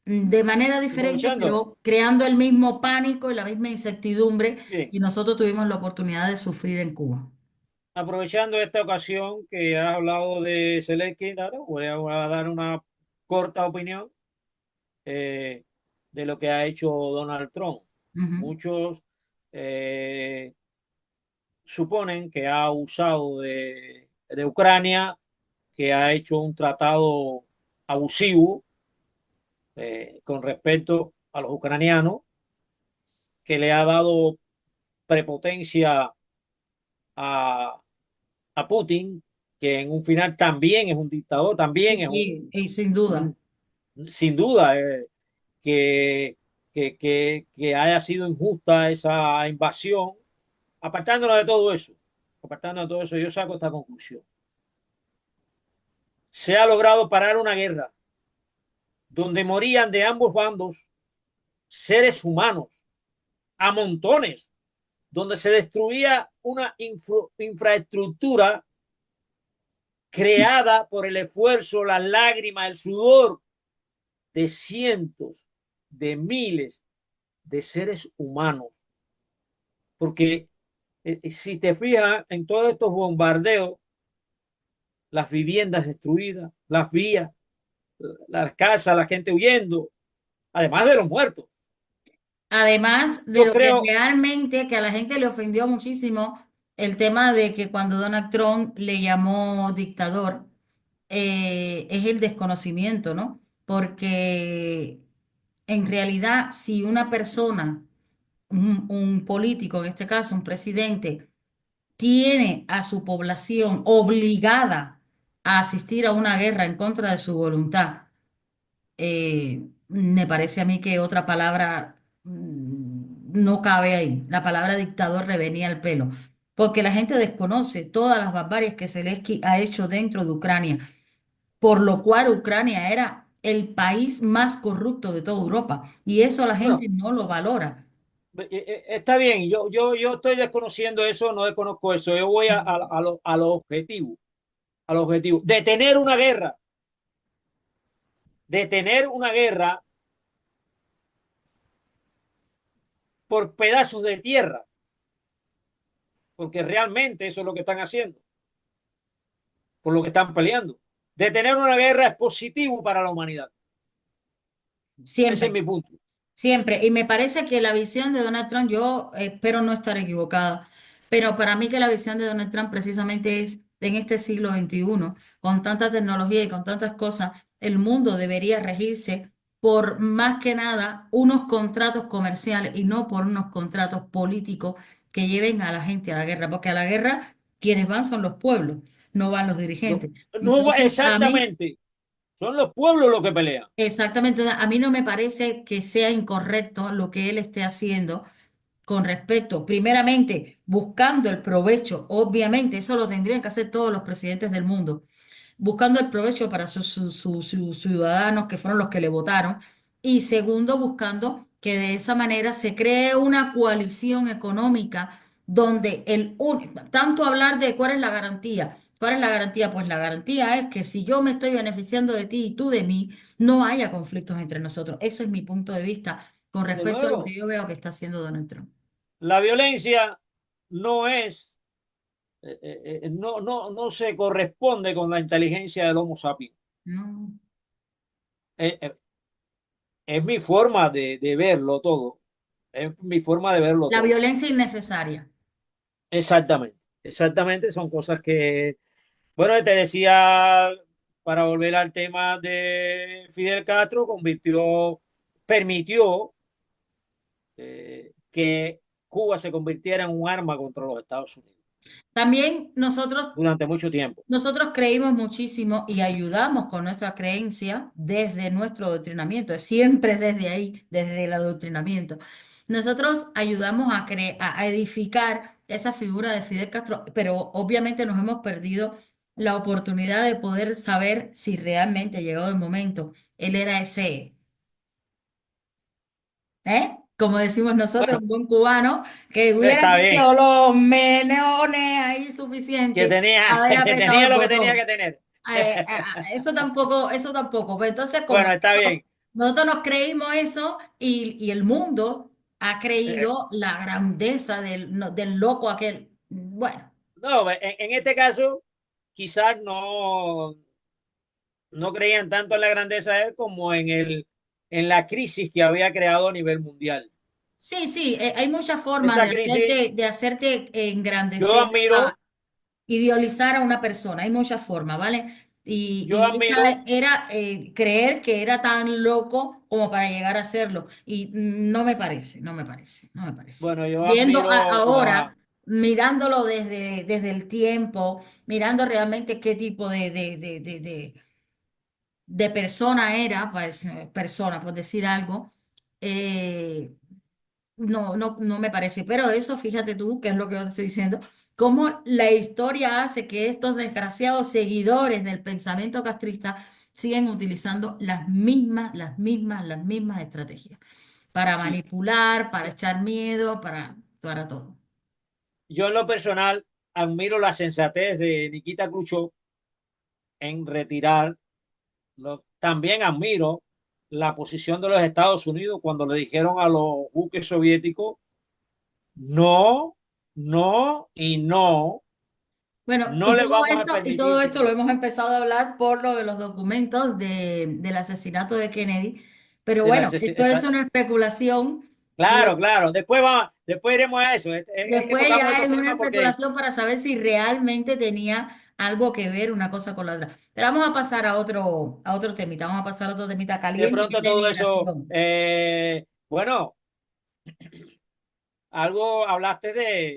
De manera diferente, aprovechando, pero creando el mismo pánico y la misma incertidumbre, bien, y nosotros tuvimos la oportunidad de sufrir en Cuba. aprovechando esta ocasión que has hablado de Zelensky, claro, voy a dar una corta opinión eh, de lo que ha hecho Donald Trump. Ujú. Muchos eh, suponen que ha usado de Ucrania, que ha hecho un tratado abusivo con respecto a los ucranianos, que le ha dado prepotencia a, a Putin, que en un final también es un dictador, también es Y sin duda. sin duda, que, que haya sido injusta esa invasión. Apartándonos de todo eso, yo saco esta conclusión. Se ha logrado parar una guerra donde morían de ambos bandos seres humanos a montones, donde se destruía una infraestructura creada por el esfuerzo, las lágrimas, el sudor de cientos de miles de seres humanos. Porque si te fijas en todos estos bombardeos, las viviendas destruidas, las vías, las casas, la gente huyendo, además de los muertos. Además de Yo lo que creo, realmente, que a la gente le ofendió muchísimo, el tema de que cuando Donald Trump le llamó dictador, es el desconocimiento, ¿no? Porque en realidad, si una persona, un político, en este caso un presidente, tiene a su población obligada a asistir a una guerra en contra de su voluntad, me parece a mí que otra palabra no cabe ahí. La palabra dictador le venía al pelo, porque la gente desconoce todas las barbaries que Zelensky ha hecho dentro de Ucrania, por lo cual Ucrania era el país más corrupto de toda Europa, y eso la gente bueno, no lo valora. está bien, yo estoy desconociendo eso, no desconozco eso, yo voy a lo objetivo, a lo objetivo. Detener una guerra por pedazos de tierra, porque realmente eso es lo que están haciendo, por lo que están peleando. Detener una guerra es positivo para la humanidad. Ese es Siempre. mi punto. Siempre, y me parece que la visión de Donald Trump, yo espero no estar equivocada, pero para mí que la visión de Donald Trump precisamente es en este siglo XXI, con tanta tecnología y con tantas cosas, el mundo debería regirse por más que nada unos contratos comerciales y no por unos contratos políticos que lleven a la gente a la guerra, porque a la guerra quienes van son los pueblos, no van los dirigentes. No, Entonces, a mí... exactamente, son los pueblos los que pelean. Exactamente, a mí no me parece que sea incorrecto lo que él esté haciendo con respecto, primeramente, buscando el provecho, obviamente, eso lo tendrían que hacer todos los presidentes del mundo, buscando el provecho para sus ciudadanos que fueron los que le votaron, y segundo, buscando que de esa manera se cree una coalición económica donde tanto hablar de cuál es la garantía, ¿Cuál es la garantía? Pues la garantía es que si yo me estoy beneficiando de ti y tú de mí, no haya conflictos entre nosotros. Eso es mi punto de vista con De respecto a lo que nuevo, yo veo que está haciendo Donald Trump. la violencia no es, no se corresponde con la inteligencia del Homo sapiens. No. Eh, eh, es mi forma de verlo todo. Es mi forma de verlo La todo. violencia innecesaria. Exactamente. Exactamente. Son cosas que, bueno, te decía, para volver al tema de Fidel Castro, permitió que Cuba se convirtiera en un arma contra los Estados Unidos También nosotros durante mucho tiempo. Nosotros creímos muchísimo y ayudamos con nuestra creencia desde nuestro adoctrinamiento, siempre desde ahí, desde el adoctrinamiento. Nosotros ayudamos a edificar esa figura de Fidel Castro, pero obviamente nos hemos perdido la oportunidad de poder saber si realmente llegado el momento, él era ese, como decimos nosotros, Bueno, un buen cubano, que hubiera está bien, tenido los meneones ahí suficientes para haber que apretado tenía el lo que tenía botón. que tener. Eso tampoco, eso tampoco. Pues entonces, como Bueno, está bien. nosotros nos creímos eso y el mundo ha Eh, creído la grandeza del loco aquel. Bueno, no, en este caso, quizás no creían tanto en la grandeza de él como en la crisis que había creado a nivel mundial. sí, sí, hay muchas formas Esa crisis, de hacerte yo engrandecer, admiro, idealizar a una persona. Hay muchas formas, ¿vale? yo Y esa admiro, era creer que era tan loco como para llegar a serlo. Y no me parece, no me parece, no me parece. bueno, yo Viendo admiro ahora, mirándolo desde el tiempo, mirando realmente qué tipo de persona era, pues, persona, por decir algo, eh, no me parece, pero eso, fíjate tú, que es lo que yo te estoy diciendo, cómo la historia hace que estos desgraciados seguidores del pensamiento castrista siguen utilizando las mismas estrategias para sí, manipular, para echar miedo, para todo. yo en lo personal admiro la sensatez de Nikita Khrushchev en retirar. También admiro la posición de los Estados Unidos cuando le dijeron a los buques soviéticos no, no y no, Bueno, no le vamos a y todo permitir que esto lo invada. hemos empezado a hablar por lo de los documentos del asesinato de Kennedy, pero De la- bueno, esto es una especulación. Claro, claro. Después iremos a eso. Es que Después tocamos ya estos es una temas porque especulación para saber si realmente tenía algo que ver una cosa con la otra. Pero vamos a pasar a otro temita, vamos a pasar a otro temita de caliente que es pronto la todo eso, inmigración. bueno, algo hablaste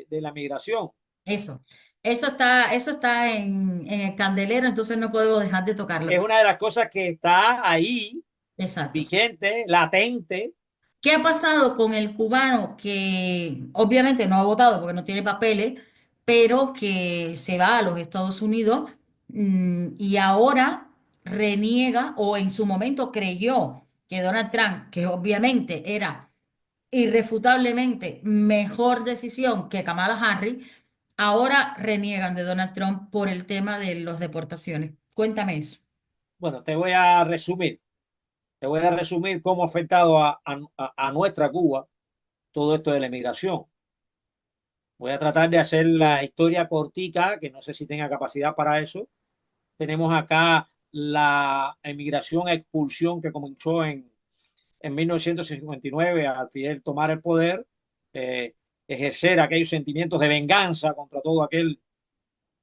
de la migración. Eso, eso está en el candelero, entonces no podemos dejar de tocarlo. Es una de las cosas que está ahí, Exacto. vigente, latente. ¿Qué ha pasado con el cubano que obviamente no ha votado porque no tiene papeles, pero que se va a los Estados Unidos y ahora reniega o en su momento creyó que Donald Trump, que obviamente era irrefutablemente mejor decisión que Kamala Harris, ahora reniegan de Donald Trump por el tema de las deportaciones? Cuéntame eso. Bueno, te voy a resumir. Te voy a resumir cómo ha afectado a nuestra Cuba todo esto de la emigración. Voy a tratar de hacer la historia cortica, que no sé si tenga capacidad para eso. Tenemos acá la emigración, expulsión que comenzó en 1959 al Fidel tomar el poder, ejercer aquellos sentimientos de venganza contra todo aquel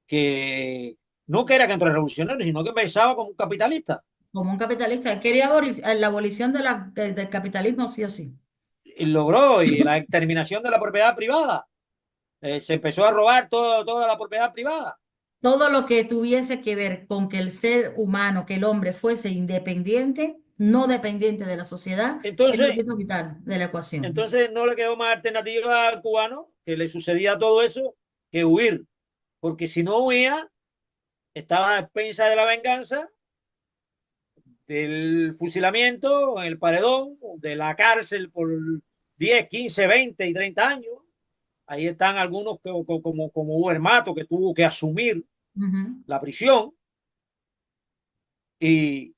que no que era contrarrevolucionario, sino que pensaba como un capitalista. Como un capitalista, él quería la abolición del capitalismo sí o sí. Y logró y la exterminación de la propiedad privada. Se empezó a robar toda la propiedad privada. Todo lo que tuviese que ver con que el ser humano, que el hombre fuese independiente, no dependiente de la sociedad, él lo Entonces, quiso quitar de la ecuación. entonces no le quedó más alternativa al cubano que le sucedía todo eso que huir, porque si no huía, estaba a expensas de la venganza, del fusilamiento en el paredón, de la cárcel por 10, 15, 20 y 30 años. Ahí están algunos como Hugo Hermato, que tuvo que asumir Ujú. la prisión, y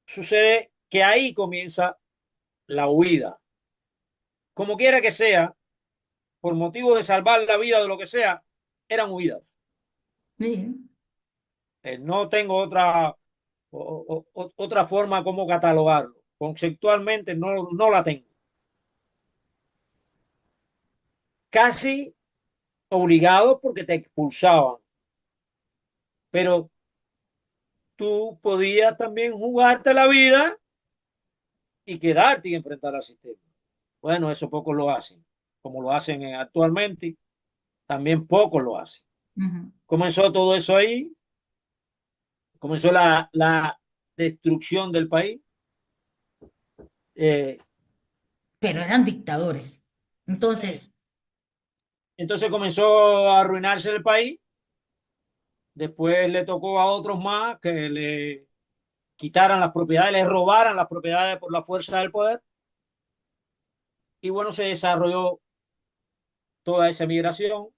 sucede que ahí comienza la huida. Como quiera que sea, por motivo de salvar la vida de lo que sea, eran huidas. Sí. No tengo otra forma como catalogarlo. Conceptualmente no la tengo. Casi obligado porque te expulsaban, pero tú podías también jugarte la vida y quedarte y enfrentar al sistema. Bueno, eso pocos lo hacen, como lo hacen actualmente, también pocos lo hacen. Ujú. Comenzó todo eso ahí, comenzó la destrucción del país. Eh, Pero eran dictadores. Entonces, entonces comenzó a arruinarse el país. Después le tocó a otros más que le quitaran las propiedades, le robaran las propiedades por la fuerza del poder. Y bueno, se desarrolló toda esa migración.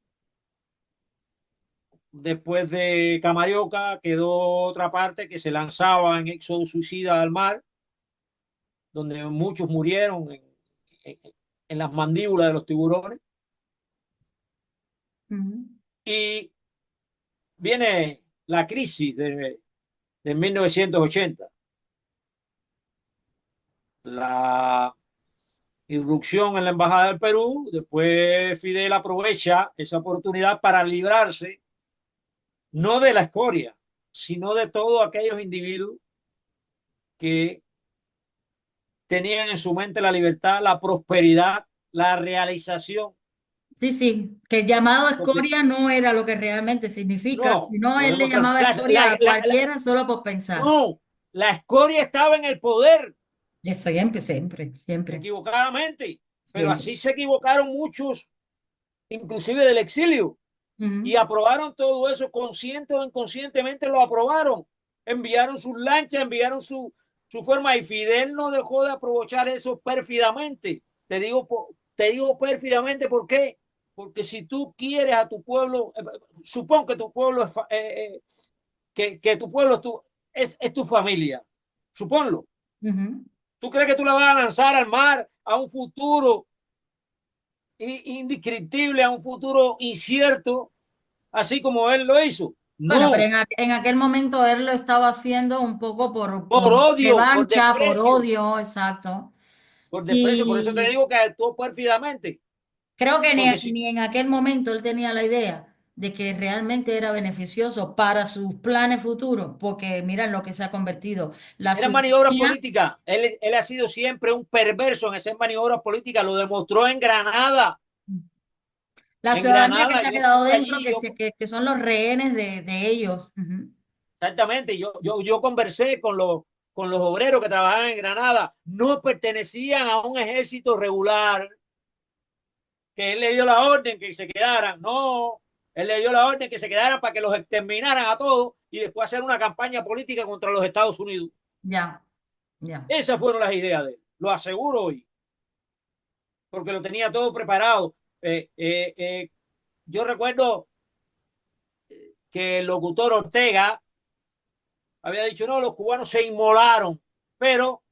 Después de Camarioca quedó otra parte que se lanzaba en éxodo suicida al mar, donde muchos murieron en, en las mandíbulas de los tiburones. ujú. Y viene la crisis de 1980, la irrupción en la Embajada del Perú. Después Fidel aprovecha esa oportunidad para librarse no de la escoria, sino de todos aquellos individuos que tenían en su mente la libertad, la prosperidad, la realización. Sí, sí, que el llamado Porque escoria no era lo que realmente significa, no, sino lo él le demostraron. llamaba escoria a cualquiera solo por pensar. No, la escoria estaba en el poder, Eso siempre, siempre, siempre, equivocadamente, pero siempre. así se equivocaron muchos, inclusive del exilio, y Ujú. aprobaron todo eso, consciente o inconscientemente lo aprobaron. Enviaron sus lanchas, enviaron su forma, y Fidel no dejó de aprovechar eso pérfidamente. Te digo pérfidamente, ¿por qué? Porque si tú quieres a tu pueblo, supón que tu pueblo que tu pueblo es tu familia, suponlo. Ujú. ¿Tú crees que tú la vas a lanzar al mar, a un futuro indescriptible, a un futuro incierto, así como él lo hizo? Bueno, pero No, en aquel momento él lo estaba haciendo un poco por por odio, revancha, por odio, exacto. por desprecio. Por eso te Y digo que actuó pérfidamente. creo que Porque si ni en aquel momento él tenía la idea de que realmente era beneficioso para sus planes futuros, porque miran lo que se ha convertido. La eran maniobras ciudadanía, políticas, él ha sido siempre un perverso en esas maniobras políticas. Lo demostró en Granada. la En ciudadanía que Granada, se ha yo quedado estuve dentro, allí, que son los rehenes de ellos. Ujú. exactamente, yo conversé con los obreros que trabajaban en Granada. No pertenecían a un ejército regular, que él le dio la orden que se quedaran. No, él le dio la orden que se quedaran para que los exterminaran a todos y después hacer una campaña política contra los Estados Unidos. Ya, ya. Esas fueron las ideas de él, lo aseguro hoy, porque lo tenía todo preparado. Yo recuerdo que el locutor Ortega había dicho, no, los cubanos se inmolaron, pero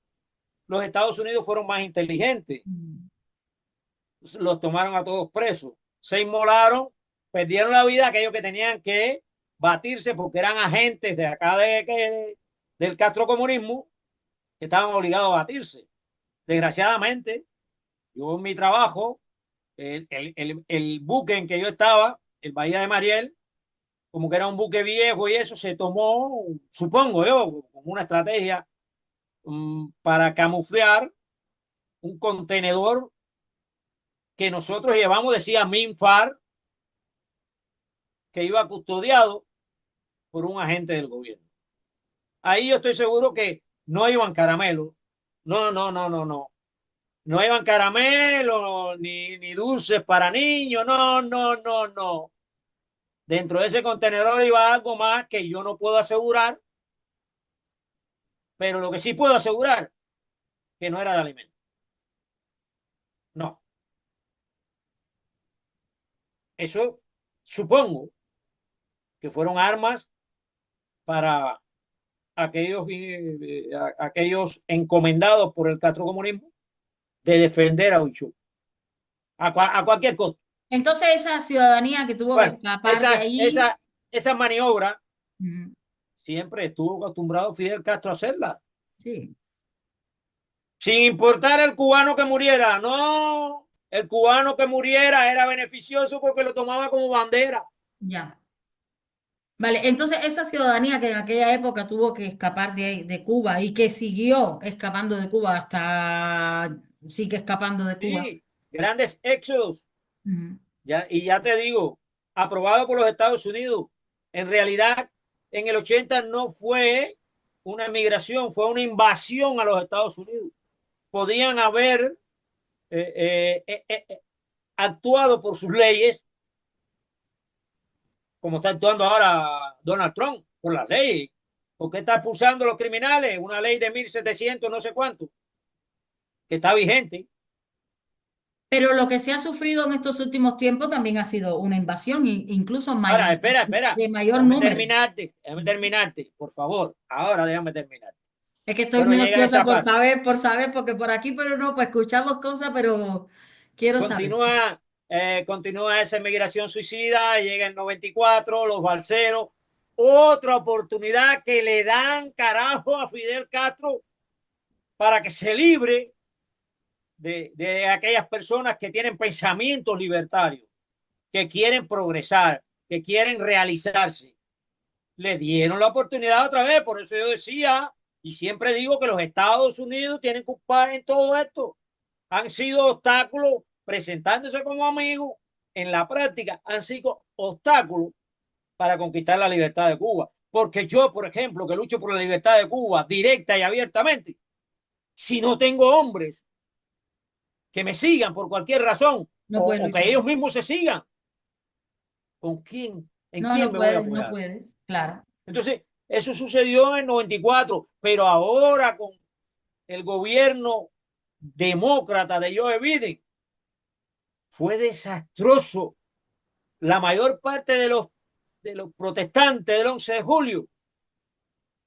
los Estados Unidos fueron más inteligentes, Mm. los tomaron a todos presos, se inmolaron, perdieron la vida aquellos que tenían que batirse porque eran agentes de acá del castrocomunismo, que estaban obligados a batirse. Desgraciadamente, yo en mi trabajo, el buque en que yo estaba, el Bahía de Mariel, como que era un buque viejo y eso, se tomó, supongo yo, como una estrategia para camuflar un contenedor que nosotros llevamos, decía Minfar, que iba custodiado por un agente del gobierno. Ahí yo estoy seguro que no iban caramelos. No, no, no, no, no. No iban caramelos ni dulces para niños. No, no, no, no. Dentro de ese contenedor iba algo más que yo no puedo asegurar, pero lo que sí puedo asegurar que no era de alimento. No. Eso supongo que fueron armas para aquellos encomendados por el castrocomunismo de defender a Huichol a cualquier costo. Entonces esa ciudadanía que tuvo que Bueno, escapar de ahí, esa maniobra ujú, siempre estuvo acostumbrado Fidel Castro a hacerla, sí, sin importar el cubano que muriera. No, el cubano que muriera era beneficioso porque lo tomaba como bandera. ya. Vale, entonces esa ciudadanía que en aquella época tuvo que escapar de Cuba y que siguió escapando de Cuba hasta sigue escapando de Cuba. Sí, grandes éxodos. Ujú, Ya, y ya te digo, aprobado por los Estados Unidos. En realidad, en el 80 no fue una migración, fue una invasión a los Estados Unidos. Podían haber actuado por sus leyes, como está actuando ahora Donald Trump, por las leyes. ¿Por qué está expulsando a los criminales? Una ley de 1700, no sé cuánto, que está vigente. pero lo que se ha sufrido en estos últimos tiempos también ha sido una invasión, incluso Ahora, espera, de mayor número. déjame terminarte, por favor. Ahora déjame terminar. Es que estoy Bueno, muy llega ansiosa esa parte. por saber, porque por aquí, pero no, pues escuchamos cosas, pero quiero saber. Continúa esa migración suicida, llega el 94, los balseros, otra oportunidad que le dan carajo a Fidel Castro para que se libre de aquellas personas que tienen pensamientos libertarios, que quieren progresar, que quieren realizarse. Le dieron la oportunidad otra vez, por eso yo decía y siempre digo que los Estados Unidos tienen culpa en todo esto. Han sido obstáculos presentándose como amigos, en la práctica han sido obstáculos para conquistar la libertad de Cuba. Porque yo, por ejemplo, que lucho por la libertad de Cuba directa y abiertamente, si no tengo hombres que me sigan por cualquier razón No puedes o que luchar. ellos mismos se sigan, ¿con quién? ¿En No, quién no me voy a puedes, no apoyar? puedes, claro. Entonces, eso sucedió en 94, pero ahora con el gobierno demócrata de Joe Biden fue desastroso. La mayor parte de los protestantes del 11 de julio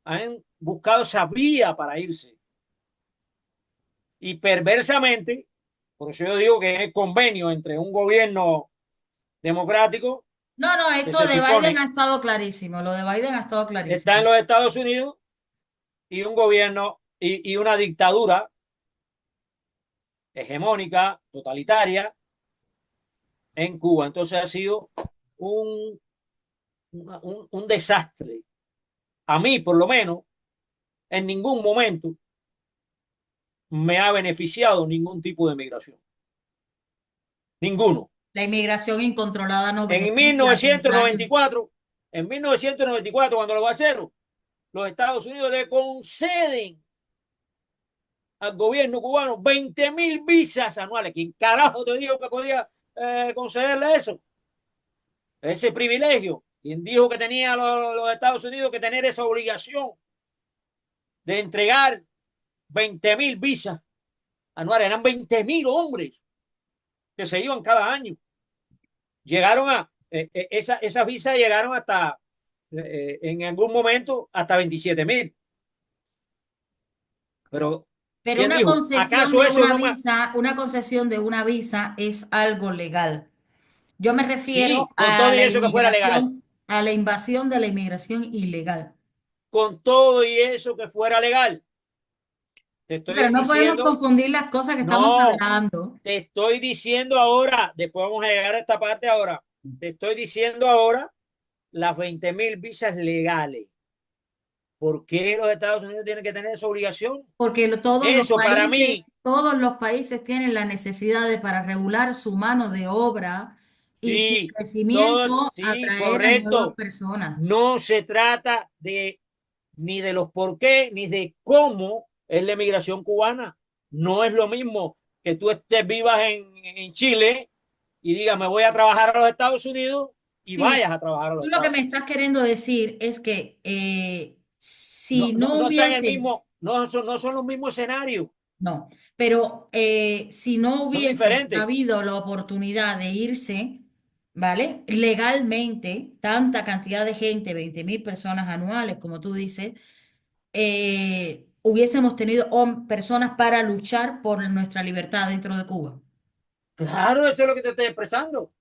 han buscado esa vía para irse. Y perversamente, por eso yo digo que es el convenio entre un gobierno democrático No, no, que esto se de Biden supone ha estado clarísimo, lo de Biden ha estado está en clarísimo. los Estados Unidos y un gobierno y una dictadura hegemónica, totalitaria en Cuba. Entonces ha sido un, un desastre. A mí, por lo menos, en ningún momento me ha beneficiado ningún tipo de migración. Ninguno. La inmigración incontrolada no En beneficia, al contrario. 1994, en 1994, cuando los balseros, los Estados Unidos le conceden al gobierno cubano 20.000 visas anuales. ¿Quién carajo te dijo que podía concederle eso? Ese privilegio. ¿Quién dijo que tenía los Estados Unidos que tener esa obligación de entregar 20.000 visas anuales? Eran 20.000 hombres que se iban cada año. Llegaron esas visas llegaron hasta, en algún momento, hasta 27.000. Pero, Pero ¿quién una dijo? concesión ¿Acaso de eso una no me... visa, una concesión de una visa es algo legal. Yo me refiero Sí, con todo y eso que fuera legal. a la invasión de la inmigración ilegal. Con todo y eso que fuera legal. Te Pero estoy no podemos diciendo, confundir las cosas que estamos no, hablando. te estoy diciendo ahora, después vamos a llegar a esta parte ahora, te estoy diciendo ahora las 20.000 visas legales. ¿Por qué los Estados Unidos tienen que tener esa obligación? Porque Eso para mí, todos los países tienen la necesidad de para regular su mano de obra y su sí, todo, crecimiento sí, atraer a nuevas correcto. personas. No se trata de ni de los por qué, ni de cómo es la emigración cubana. No es lo mismo que tú estés vivas en Chile y digas, me voy a trabajar a los Estados Unidos y Sí, vayas a trabajar a los tú lo que Estados me Unidos. estás queriendo decir es que No, si no, no no están en el hubiese, mismo, no son los mismos escenarios, no, pero si no son hubiese diferentes. habido la oportunidad de irse, ¿vale? Legalmente, tanta cantidad de gente, 20.000 personas anuales, como tú dices, hubiésemos tenido personas para luchar por nuestra libertad dentro de Cuba. Claro, eso es lo que te estoy expresando.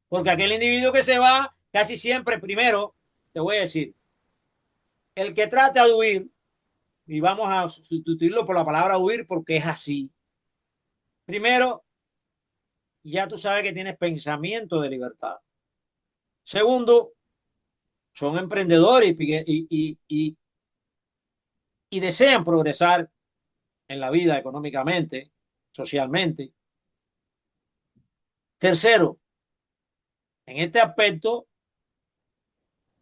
Porque aquel individuo que se va, casi siempre, primero, te voy a decir, el que trata de huir, y vamos a sustituirlo por la palabra huir porque es así. Primero, ya tú sabes que tienes pensamiento de libertad. Segundo, son emprendedores y desean progresar en la vida económicamente, socialmente. Tercero, en este aspecto,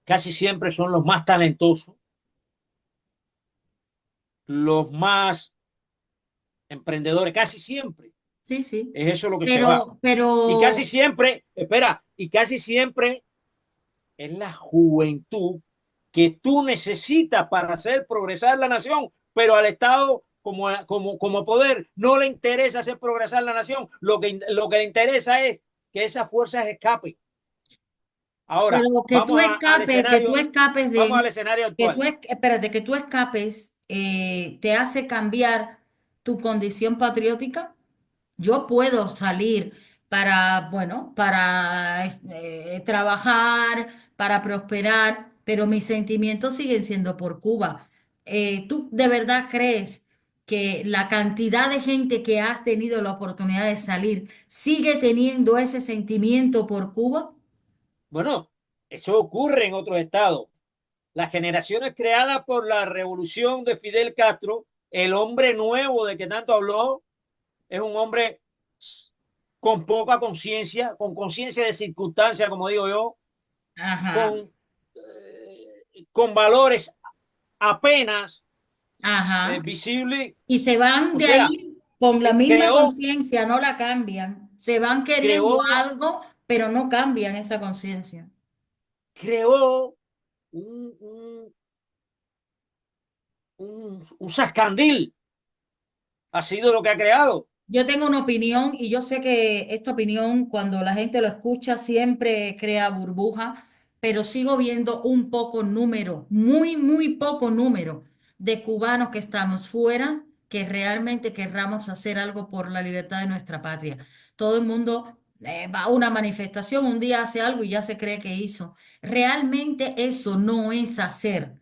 casi siempre son los más talentosos, los más emprendedores, casi siempre. Sí, sí. Es eso lo que se va. Pero, Y casi pero, siempre, espera, y casi siempre es la juventud que tú necesitas para hacer progresar la nación, pero al Estado como poder no le interesa hacer progresar la nación, lo que le interesa es que esas fuerzas escapen. Ahora, pero que tú escapes vamos al de, escenario actual. espérate, que tú escapes, te hace cambiar tu condición patriótica. Yo puedo salir para, bueno, para trabajar, para prosperar, pero mis sentimientos siguen siendo por Cuba. ¿Tú de verdad crees que la cantidad de gente que has tenido la oportunidad de salir sigue teniendo ese sentimiento por Cuba? Bueno, eso ocurre en otros estados. Las generaciones creadas por la revolución de Fidel Castro, el hombre nuevo de que tanto habló, es un hombre con poca conciencia, con conciencia de circunstancia, como digo yo, Ajá, con, con valores apenas ajá. visibles. Y se van O de sea, ahí con la misma creó, conciencia, no la cambian. Se van queriendo creó, algo, pero no cambian esa conciencia. creó un sascandil. Ha sido lo que ha creado. Yo tengo una opinión y yo sé que esta opinión cuando la gente lo escucha siempre crea burbuja, pero sigo viendo un poco número, muy, muy poco número de cubanos que estamos fuera, que realmente querramos hacer algo por la libertad de nuestra patria. Todo el mundo va a una manifestación, un día hace algo y ya se cree que hizo. Realmente eso no es hacer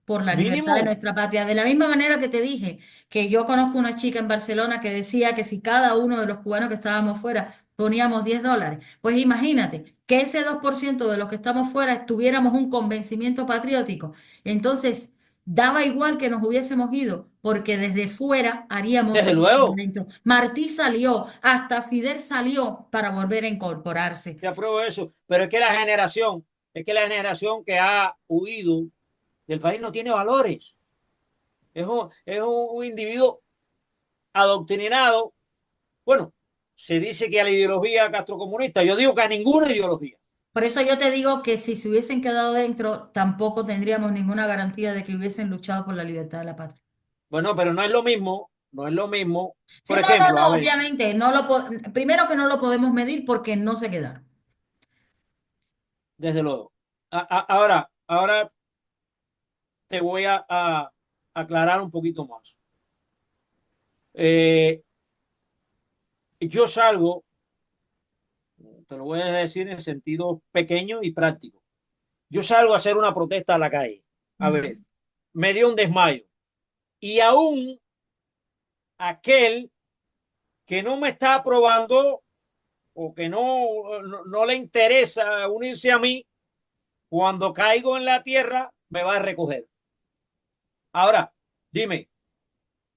por la libertad de Mínimo. nuestra patria. De la misma manera que te dije que yo conozco una chica en Barcelona que decía que si cada uno de los cubanos que estábamos fuera poníamos $10, pues imagínate que ese 2% de los que estamos fuera tuviéramos un convencimiento patriótico. Entonces, daba igual que nos hubiésemos ido, porque desde fuera haríamos Desde eso por luego, dentro. Martí salió, hasta Fidel salió para volver a incorporarse. te apruebo eso. Pero es que la generación que ha huido del país no tiene valores. Es un individuo adoctrinado. Bueno, se dice que a la ideología castrocomunista. Yo digo que a ninguna ideología. Por eso yo te digo que si se hubiesen quedado dentro, tampoco tendríamos ninguna garantía de que hubiesen luchado por la libertad de la patria. Bueno, pero no es lo mismo, no es lo mismo. Sí, Por no, no, ejemplo, a no, ver, obviamente, primero que no lo podemos medir porque no se quedaron. desde luego. Ahora te voy a aclarar un poquito más. Eh, yo salgo, te lo voy a decir en sentido pequeño y práctico. Yo salgo a hacer una protesta a la calle. A Ujú. ver, me dio un desmayo. Y aún aquel que no me está aprobando o que no le interesa unirse a mí, cuando caigo en la tierra, me va a recoger. Ahora, dime,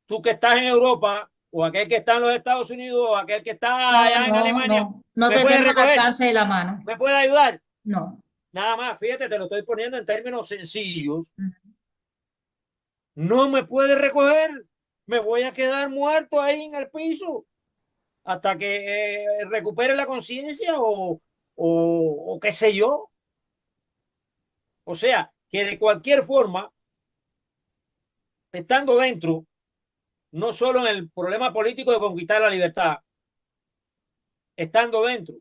tú que estás en Europa, o aquel que está en los Estados Unidos, o aquel que está No, allá en no, Alemania, no, no ¿me te puede tengo al recoger? alcance de la mano. ¿Me puede ayudar? No. Nada más, fíjate, te lo estoy poniendo en términos sencillos. Ujú. No me puede recoger. Me voy a quedar muerto ahí en el piso hasta que recupere la conciencia o qué sé yo. O sea, que de cualquier forma, estando dentro, no solo en el problema político de conquistar la libertad, estando dentro,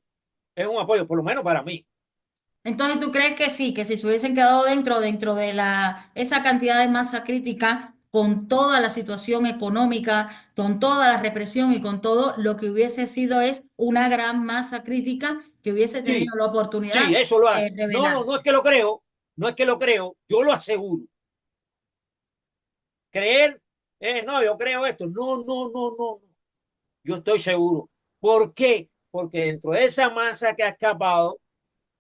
Es un apoyo, por lo menos para mí. Entonces, ¿tú crees que sí, que si se hubiesen quedado dentro de esa cantidad de masa crítica, con toda la situación económica, con toda la represión y con todo, lo que hubiese sido es una gran masa crítica que hubiese tenido Sí, la oportunidad sí, eso lo hace. de No, no, no rebelarse? es que lo creo, no es que lo creo, yo lo aseguro. Creer, no, yo creo esto. No, no, no, no, no. Yo estoy seguro. ¿Por qué? Porque dentro de esa masa que ha escapado,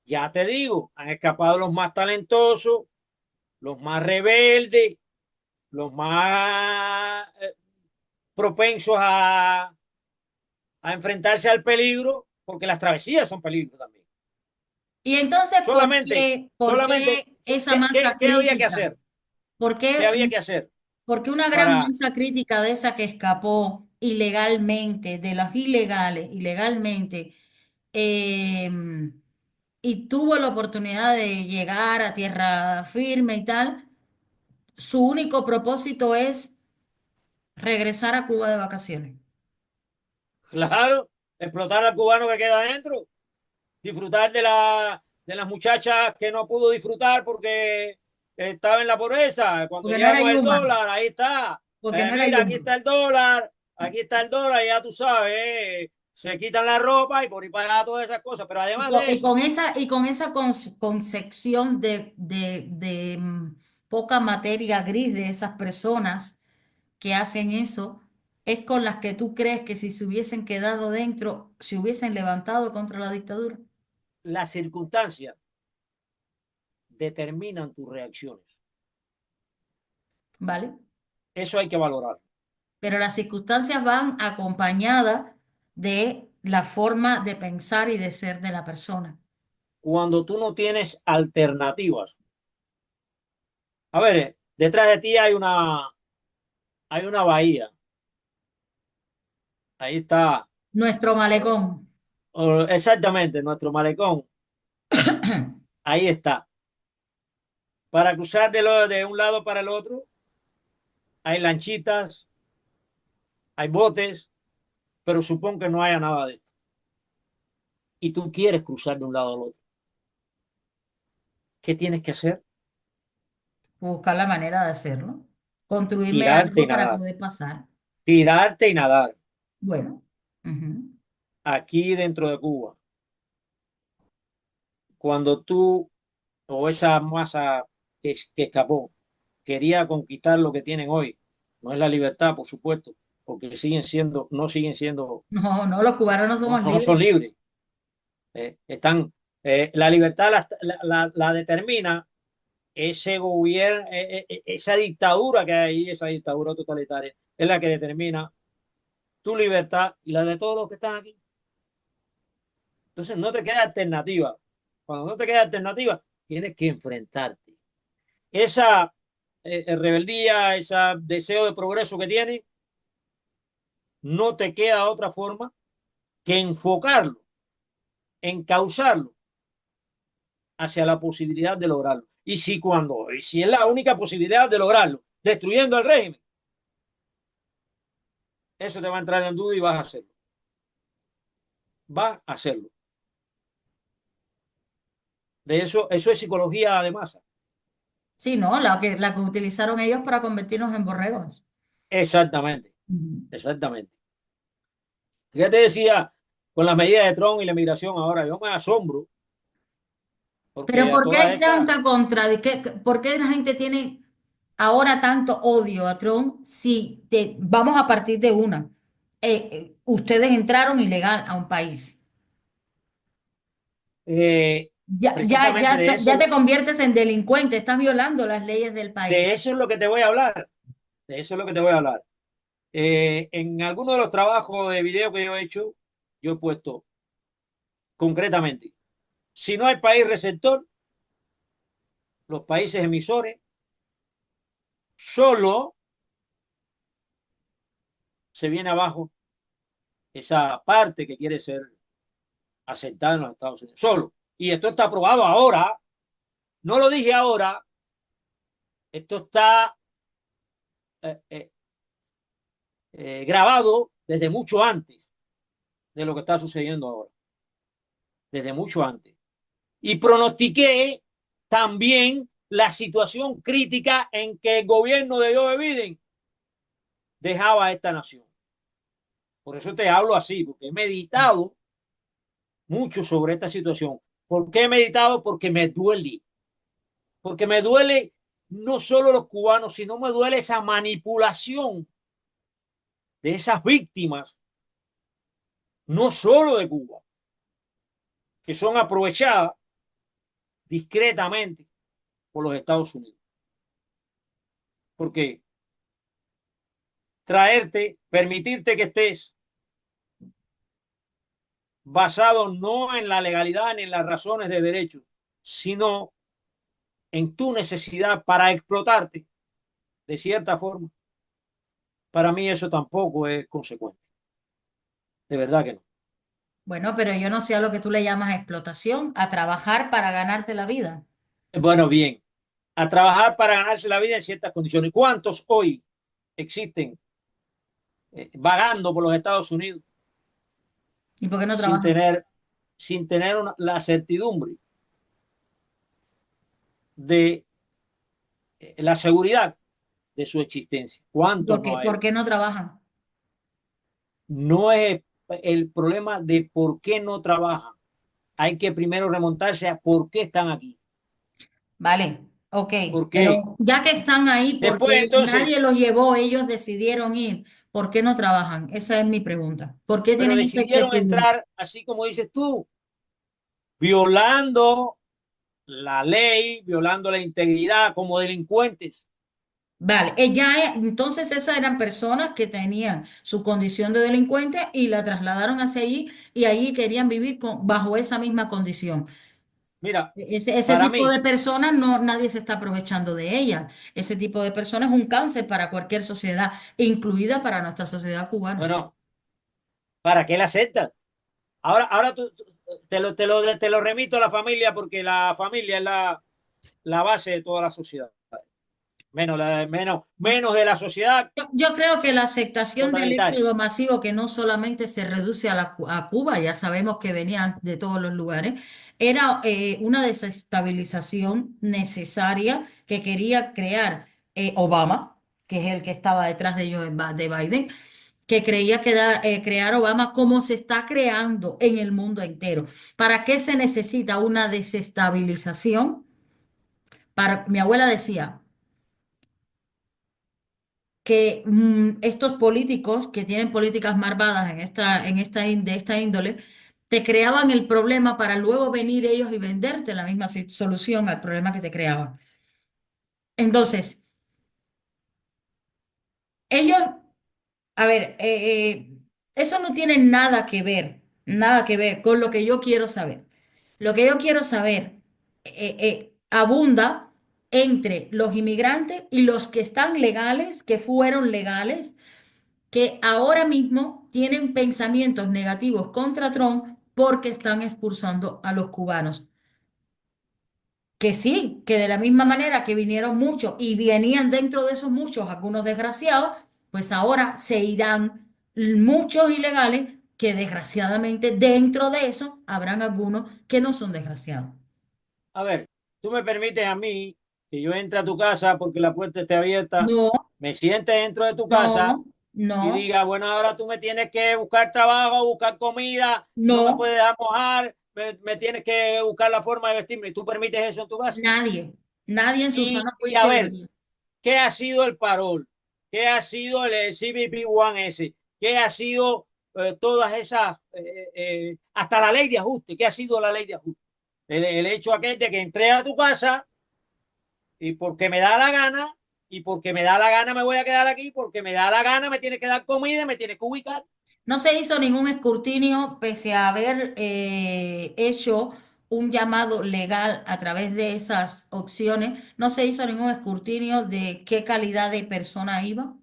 ya te digo, han escapado los más talentosos, los más rebeldes, los más propensos a enfrentarse al peligro, porque las travesías son peligro también. Y entonces, Solamente, por solamente, qué esa masa qué había que crítica? hacer? ¿Por ¿Qué qué, había que hacer por qué una gran para masa crítica de esa que escapó ilegalmente, de los ilegales, ilegalmente, em, y tuvo la oportunidad de llegar a tierra firme y tal, su único propósito es regresar a Cuba de vacaciones? claro, explotar al cubano que queda adentro, disfrutar de las muchachas que no pudo disfrutar porque estaba en la pobreza? Cuando Porque no llega era con el Yuma, dólar, ahí está. porque no era Mira, Yuma. aquí está el dólar, ya tú sabes, se quitan la ropa y por ahí para allá todas esas cosas. Pero además de eso, Y con esa concepción de poca materia gris de esas personas que hacen eso, es con las que tú crees que si se hubiesen quedado dentro, se hubiesen levantado contra la dictadura, las circunstancias determinan tus reacciones. ¿vale? Eso hay que valorar. Pero las circunstancias van acompañadas de la forma de pensar y de ser de la persona. Cuando tú no tienes alternativas. A ver, detrás de ti hay una bahía. Ahí está, Nuestro malecón. exactamente, nuestro malecón. Ahí está. Para cruzar de un lado para el otro, hay lanchitas, hay botes, pero supón que no haya nada de esto. Y tú quieres cruzar de un lado al otro. ¿Qué tienes que hacer? Buscar la manera de hacerlo. Construirme Tirarte y algo para nadar. poder pasar. Tirarte y nadar. Bueno. Ujú. Aquí dentro de Cuba, cuando tú o esa masa que escapó quería conquistar lo que tienen hoy, no es la libertad, por supuesto, porque no siguen siendo, No, no, los cubanos no no, somos no son libres. libres. Están, la libertad la determina ese gobierno, esa dictadura que hay ahí, esa dictadura totalitaria, es la que determina tu libertad y la de todos los que están aquí. Entonces no te queda alternativa. Cuando no te queda alternativa, tienes que enfrentarte. Esa rebeldía, ese deseo de progreso que tienes, no te queda otra forma que enfocarlo, encauzarlo hacia la posibilidad de lograrlo. Y si es la única posibilidad de lograrlo, destruyendo el régimen, eso te va a entrar en duda y vas a hacerlo. Vas a hacerlo. De eso es psicología de masa. Sí, no, la que utilizaron ellos para convertirnos en borregos. Exactamente, Ujú. exactamente. Ya te decía, con las medidas de Trump y la migración ahora, yo me asombro Pero porque a ¿por qué todas hay estas, tanta por qué la gente tiene ahora tanto odio a Trump si vamos a partir de una? Ustedes entraron ilegal a un país. precisamente Ya te conviertes en delincuente, estás violando las leyes del país. de eso es lo que te voy a hablar. De eso es lo que te voy a hablar. En algunos de los trabajos de video que yo he hecho, yo he puesto concretamente, si no hay país receptor, los países emisores, solo se viene abajo esa parte que quiere ser aceptada en los Estados Unidos. Solo. Y esto está aprobado ahora. No lo dije ahora. Esto está eh, eh, grabado desde mucho antes de lo que está sucediendo ahora. desde mucho antes. Y pronostiqué también la situación crítica en que el gobierno de Joe Biden dejaba a esta nación. Por eso te hablo así, porque he meditado mucho sobre esta situación. ¿Por qué he meditado? Porque me duele. Porque me duele no solo los cubanos, sino me duele esa manipulación de esas víctimas, no solo de Cuba, que son aprovechadas discretamente por los Estados Unidos. Porque traerte, permitirte que estés basado no en la legalidad ni en las razones de derecho, sino en tu necesidad para explotarte de cierta forma, para mí eso tampoco es consecuente. De verdad que no. Bueno, pero yo no sé a lo que tú le llamas explotación, a trabajar para ganarte la vida. Bueno, bien, a trabajar para ganarse la vida en ciertas condiciones. ¿Cuántos hoy existen vagando por los Estados Unidos ¿Y por qué no sin trabajan? tener, sin tener la certidumbre de la seguridad de su existencia? ¿Cuántos no hay? Por qué no trabajan? No es el problema de por qué no trabajan. Hay que primero remontarse a por qué están aquí. Vale, ok, ¿Por qué? pero ya que están ahí, Después porque entonces, nadie los llevó, ellos decidieron ir, ¿por qué no trabajan? Esa es mi pregunta. ¿Por qué pero tienen esa decidieron inquietud? entrar, así como dices tú, violando la ley, violando la integridad como delincuentes. Vale, entonces esas eran personas que tenían su condición de delincuente y la trasladaron hacia allí y allí querían vivir bajo esa misma condición. Mira, Ese para tipo mí, de personas no, nadie se está aprovechando de ellas. Ese tipo de personas es un cáncer para cualquier sociedad, incluida para nuestra sociedad cubana. bueno, ¿para qué la aceptas? Ahora te lo remito a la familia porque la familia es la base de toda la sociedad. Menos de la sociedad Yo creo que la aceptación del totalitaria. éxodo masivo, que no solamente se reduce a Cuba, ya sabemos que venían de todos los lugares, era una desestabilización necesaria que quería crear Obama, que es el que estaba detrás de, de Biden, que creía crear Obama como se está creando en el mundo entero. ¿Para qué se necesita una desestabilización? Mi abuela decía que estos políticos que tienen políticas malvadas de esta índole, te creaban el problema para luego venir ellos y venderte la misma solución al problema que te creaban. Entonces, ellos, a ver, eso no tiene nada que ver con lo que yo quiero saber. Lo que yo quiero saber abunda entre los inmigrantes y los que están legales, que fueron legales que ahora mismo tienen pensamientos negativos contra Trump porque están expulsando a los cubanos. Que sí, que de la misma manera que vinieron muchos y venían dentro de esos muchos algunos desgraciados, pues ahora se irán muchos ilegales que desgraciadamente dentro de eso habrán algunos que no son desgraciados. A ver, tú me permites a mí que yo entre a tu casa porque la puerta esté abierta, No, me siente dentro de tu casa no, y no, diga, bueno, ahora tú me tienes que buscar trabajo, buscar comida, no me no, puedes dejar mojar, me tienes que buscar la forma de vestirme. ¿Tú permites eso en tu casa? nadie, nadie en su sano Y a juicio lo ver, haría. ¿qué ha sido el parol? ¿Qué ha sido el CBP-1S? ¿Qué ha sido todas esas, hasta la ley de ajuste? ¿Qué ha sido la ley de ajuste? El hecho aquel de que entré a tu casa y porque me da la gana, y porque me da la gana me voy a quedar aquí, porque me da la gana me tiene que dar comida, me tiene que ubicar. No se hizo ningún escrutinio pese a haber hecho un llamado legal a través de esas opciones. No se hizo ningún escrutinio de qué calidad de persona iba.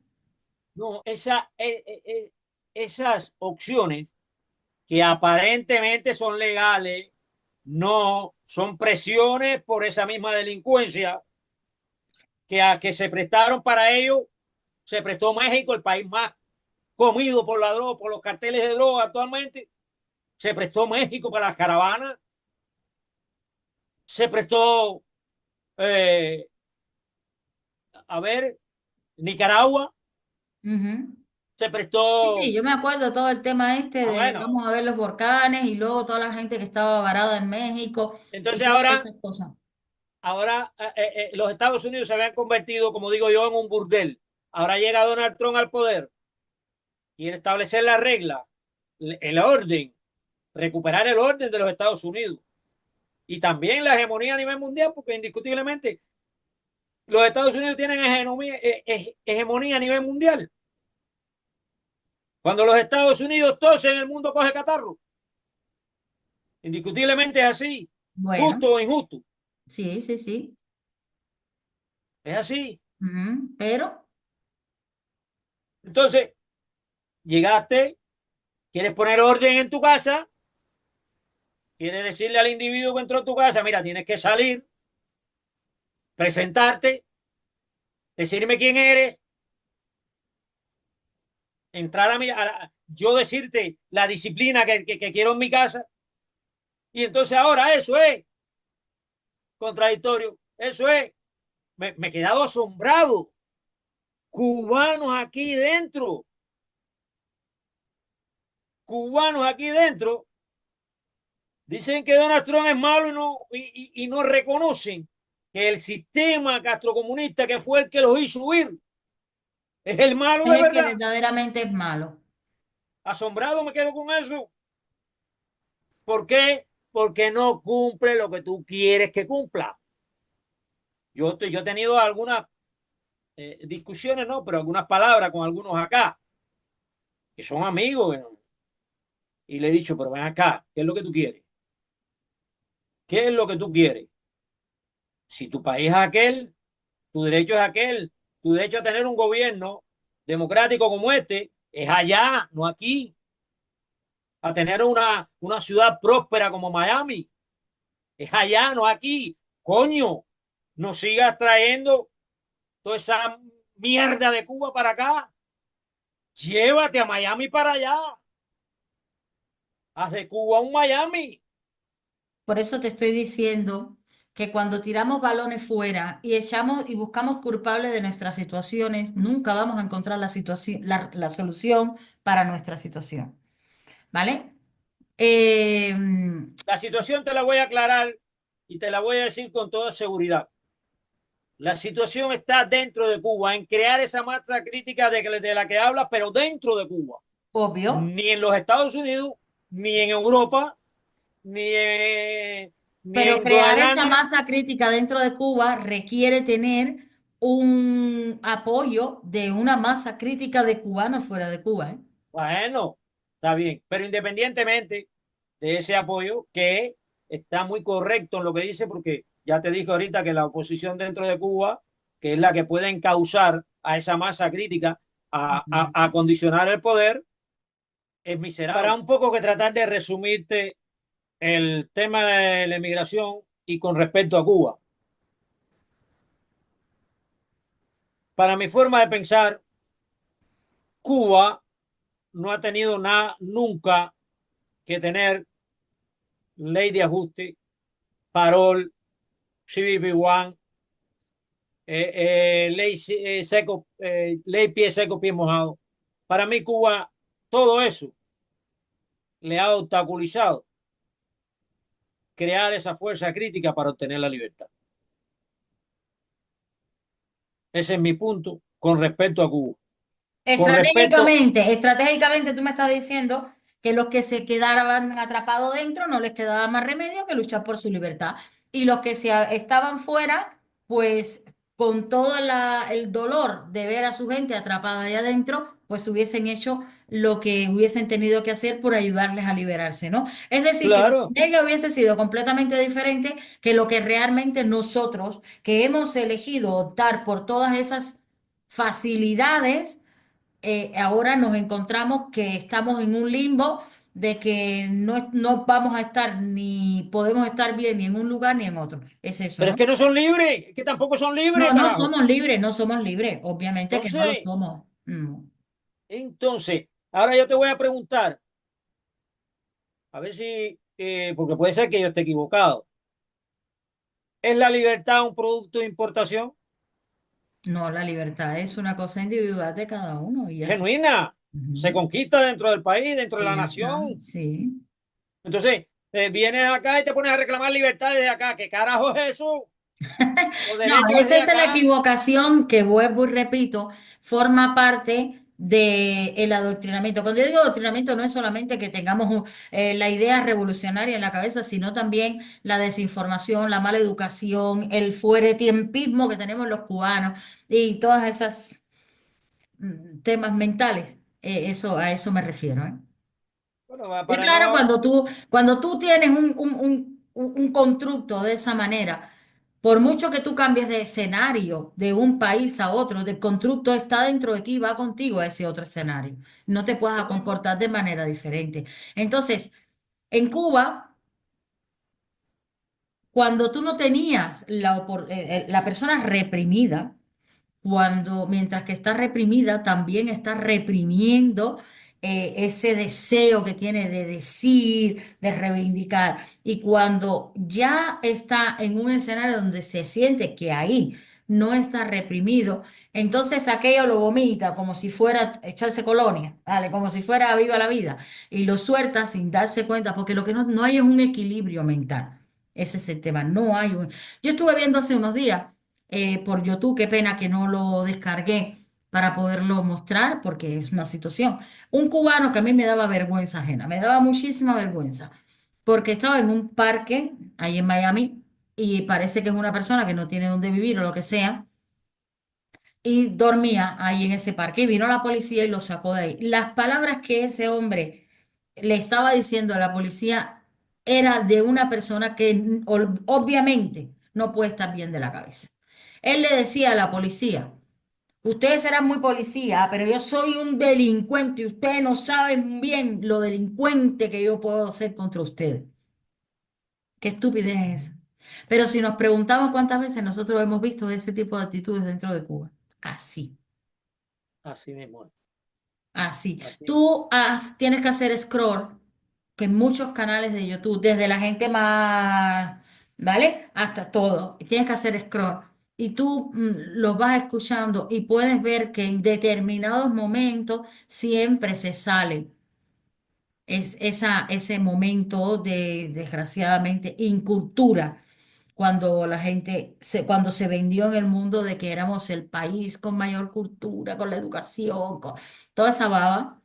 No, esas opciones que aparentemente son legales, no son presiones por esa misma delincuencia que a que se prestaron para ello, se prestó México, el país más comido por la droga, por los carteles de droga actualmente, se prestó México para las caravanas, se prestó, eh, a ver, Nicaragua, Ujú. se Sí, sí, prestó, yo me acuerdo todo el tema este de bueno, vamos a ver los volcanes y luego toda la gente que estaba varada en México y entonces todas ahora, esas cosas. los Estados Unidos se habían convertido, como digo yo, en un burdel. Ahora llega Donald Trump al poder, quiere establecer la regla, el orden, recuperar el orden de los Estados Unidos y también la hegemonía a nivel mundial, porque indiscutiblemente los Estados Unidos tienen hegemonía a nivel mundial. Cuando los Estados Unidos tosen, el mundo coge catarro. Indiscutiblemente es así, Bueno, justo o injusto. sí, sí, sí. Es así. Ujú. Pero, Entonces, llegaste, quieres poner orden en tu casa, quieres decirle al individuo que entró en tu casa, mira, tienes que salir, presentarte, decirme quién eres, entrar yo decirte la disciplina que quiero en mi casa. Y entonces ahora eso es contradictorio. Eso es, me he quedado asombrado. Cubanos aquí dentro, cubanos aquí dentro, dicen que Donald Trump es malo y no reconocen que el sistema castrocomunista que fue el que los hizo huir es el malo es de el que verdad. verdaderamente es malo. Asombrado me quedo con eso. ¿Por qué? Porque no cumple lo que tú quieres que cumpla. Yo he tenido algunas discusiones, no, pero algunas palabras con algunos acá, que son amigos, ¿no? Y le he dicho, pero ven acá, ¿qué es lo que tú quieres? ¿Qué es lo que tú quieres? Si tu país es aquel, tu derecho es aquel, tu derecho a tener un gobierno democrático como este es allá, no aquí, a tener una ciudad próspera como Miami, es allá, no aquí. Coño, no sigas trayendo toda esa mierda de Cuba para acá. Llévate a Miami para allá. Haz de Cuba un Miami. Por eso te estoy diciendo que cuando tiramos balones fuera y echamos y buscamos culpables de nuestras situaciones, nunca vamos a encontrar la situación, la solución para nuestra situación. ¿Vale? Eh, La situación te la voy a aclarar y te la voy a decir con toda seguridad. La situación está dentro de Cuba, en crear esa masa crítica de la que habla, pero dentro de Cuba. obvio. Ni en los Estados Unidos, ni en Europa, ni en, ni Pero en crear esta Groenlandia. masa crítica dentro de Cuba requiere tener un apoyo de una masa crítica de cubanos fuera de Cuba, ¿eh? Bueno, está bien, pero independientemente de ese apoyo, que está muy correcto en lo que dice, porque ya te dije ahorita que la oposición dentro de Cuba, que es la que puede encauzar a esa masa crítica a Ujú. condicionar el poder, es miserable. Para un poco que tratar de resumirte el tema de la emigración y con respecto a Cuba. Para mi forma de pensar, Cuba no ha tenido nada nunca que tener ley de ajuste, parol, CBP1, ley pie seco, pie mojado. Para mí, Cuba, todo eso le ha obstaculizado crear esa fuerza crítica para obtener la libertad. Ese es mi punto con respecto a Cuba. Con respecto, Estratégicamente tú me estás diciendo que los que se quedaban atrapados dentro no les quedaba más remedio que luchar por su libertad. Y los que estaban fuera, pues con todo el dolor de ver a su gente atrapada allá adentro, pues hubiesen hecho lo que hubiesen tenido que hacer por ayudarles a liberarse, ¿no? Es decir, que claro, ella hubiese sido completamente diferente que lo que realmente nosotros, que hemos elegido optar por todas esas facilidades, ahora nos encontramos que estamos en un limbo de que no vamos a estar ni podemos estar bien ni en un lugar ni en otro. Es eso, pero es ¿no? que no son libres, es que tampoco son libres, No, no carajo. somos libres, no somos libres. Obviamente que no lo Entonces, somos. No. entonces, ahora yo te voy a preguntar, A ver si, porque puede ser que yo esté equivocado. ¿Es la libertad un producto de importación No, la libertad es una cosa individual de cada uno y ya está. genuina? Se Ujú. conquista dentro del país, dentro de Y la ya está, nación. sí. Entonces, vienes acá y te pones a reclamar libertad desde acá. ¿Qué carajo es eso? Los No, derechos esa desde es la acá. equivocación que vuelvo y repito, forma parte del adoctrinamiento. Cuando yo digo adoctrinamiento no es solamente que tengamos la idea revolucionaria en la cabeza, sino también la desinformación, la mala educación, el fueretiempismo que tenemos los cubanos y todas esas temas mentales. Eso, a eso me refiero, ¿eh? Bueno, Y para claro, no, cuando tú tienes un constructo de esa manera, por mucho que tú cambies de escenario de un país a otro, el constructo está dentro de ti, va contigo a ese otro escenario. No te puedas lo mismo. comportar de manera diferente. Entonces, en Cuba, cuando tú no tenías la persona reprimida, cuando mientras que está reprimida, también está reprimiendo ese deseo que tiene de decir, de reivindicar. Y cuando ya está en un escenario donde se siente que ahí no está reprimido, entonces aquello lo vomita como si fuera echarse colonia, ¿vale? Como si fuera viva la vida. Y lo suelta sin darse cuenta, porque lo que no hay es un equilibrio mental. Ese es el tema, no hay un... Yo estuve viendo hace unos días por YouTube. Qué pena que no lo descargué para poderlo mostrar porque es una situación. Un cubano que a mí me daba vergüenza ajena, me daba muchísima vergüenza porque estaba en un parque ahí en Miami y parece que es una persona que no tiene dónde vivir o lo que sea y dormía ahí en ese parque y vino la policía y lo sacó de ahí. Las palabras que ese hombre le estaba diciendo a la policía era de una persona que obviamente no puede estar bien de la cabeza. Él le decía a la policía, ustedes serán muy policía, pero yo soy un delincuente y ustedes no saben bien lo delincuente que yo puedo hacer contra ustedes. Qué estupidez es eso. Pero si nos preguntamos cuántas veces nosotros hemos visto ese tipo de actitudes dentro de Cuba, así. Así mismo, Así. así mismo. Tú tienes que hacer scroll, que en muchos canales de YouTube, desde la gente más, ¿vale? Hasta todo, tienes que hacer scroll. Y tú los vas escuchando y puedes ver que en determinados momentos siempre se sale ese momento de, desgraciadamente, incultura cuando la gente cuando se vendió en el mundo de que éramos el país con mayor cultura, con la educación, con toda esa baba.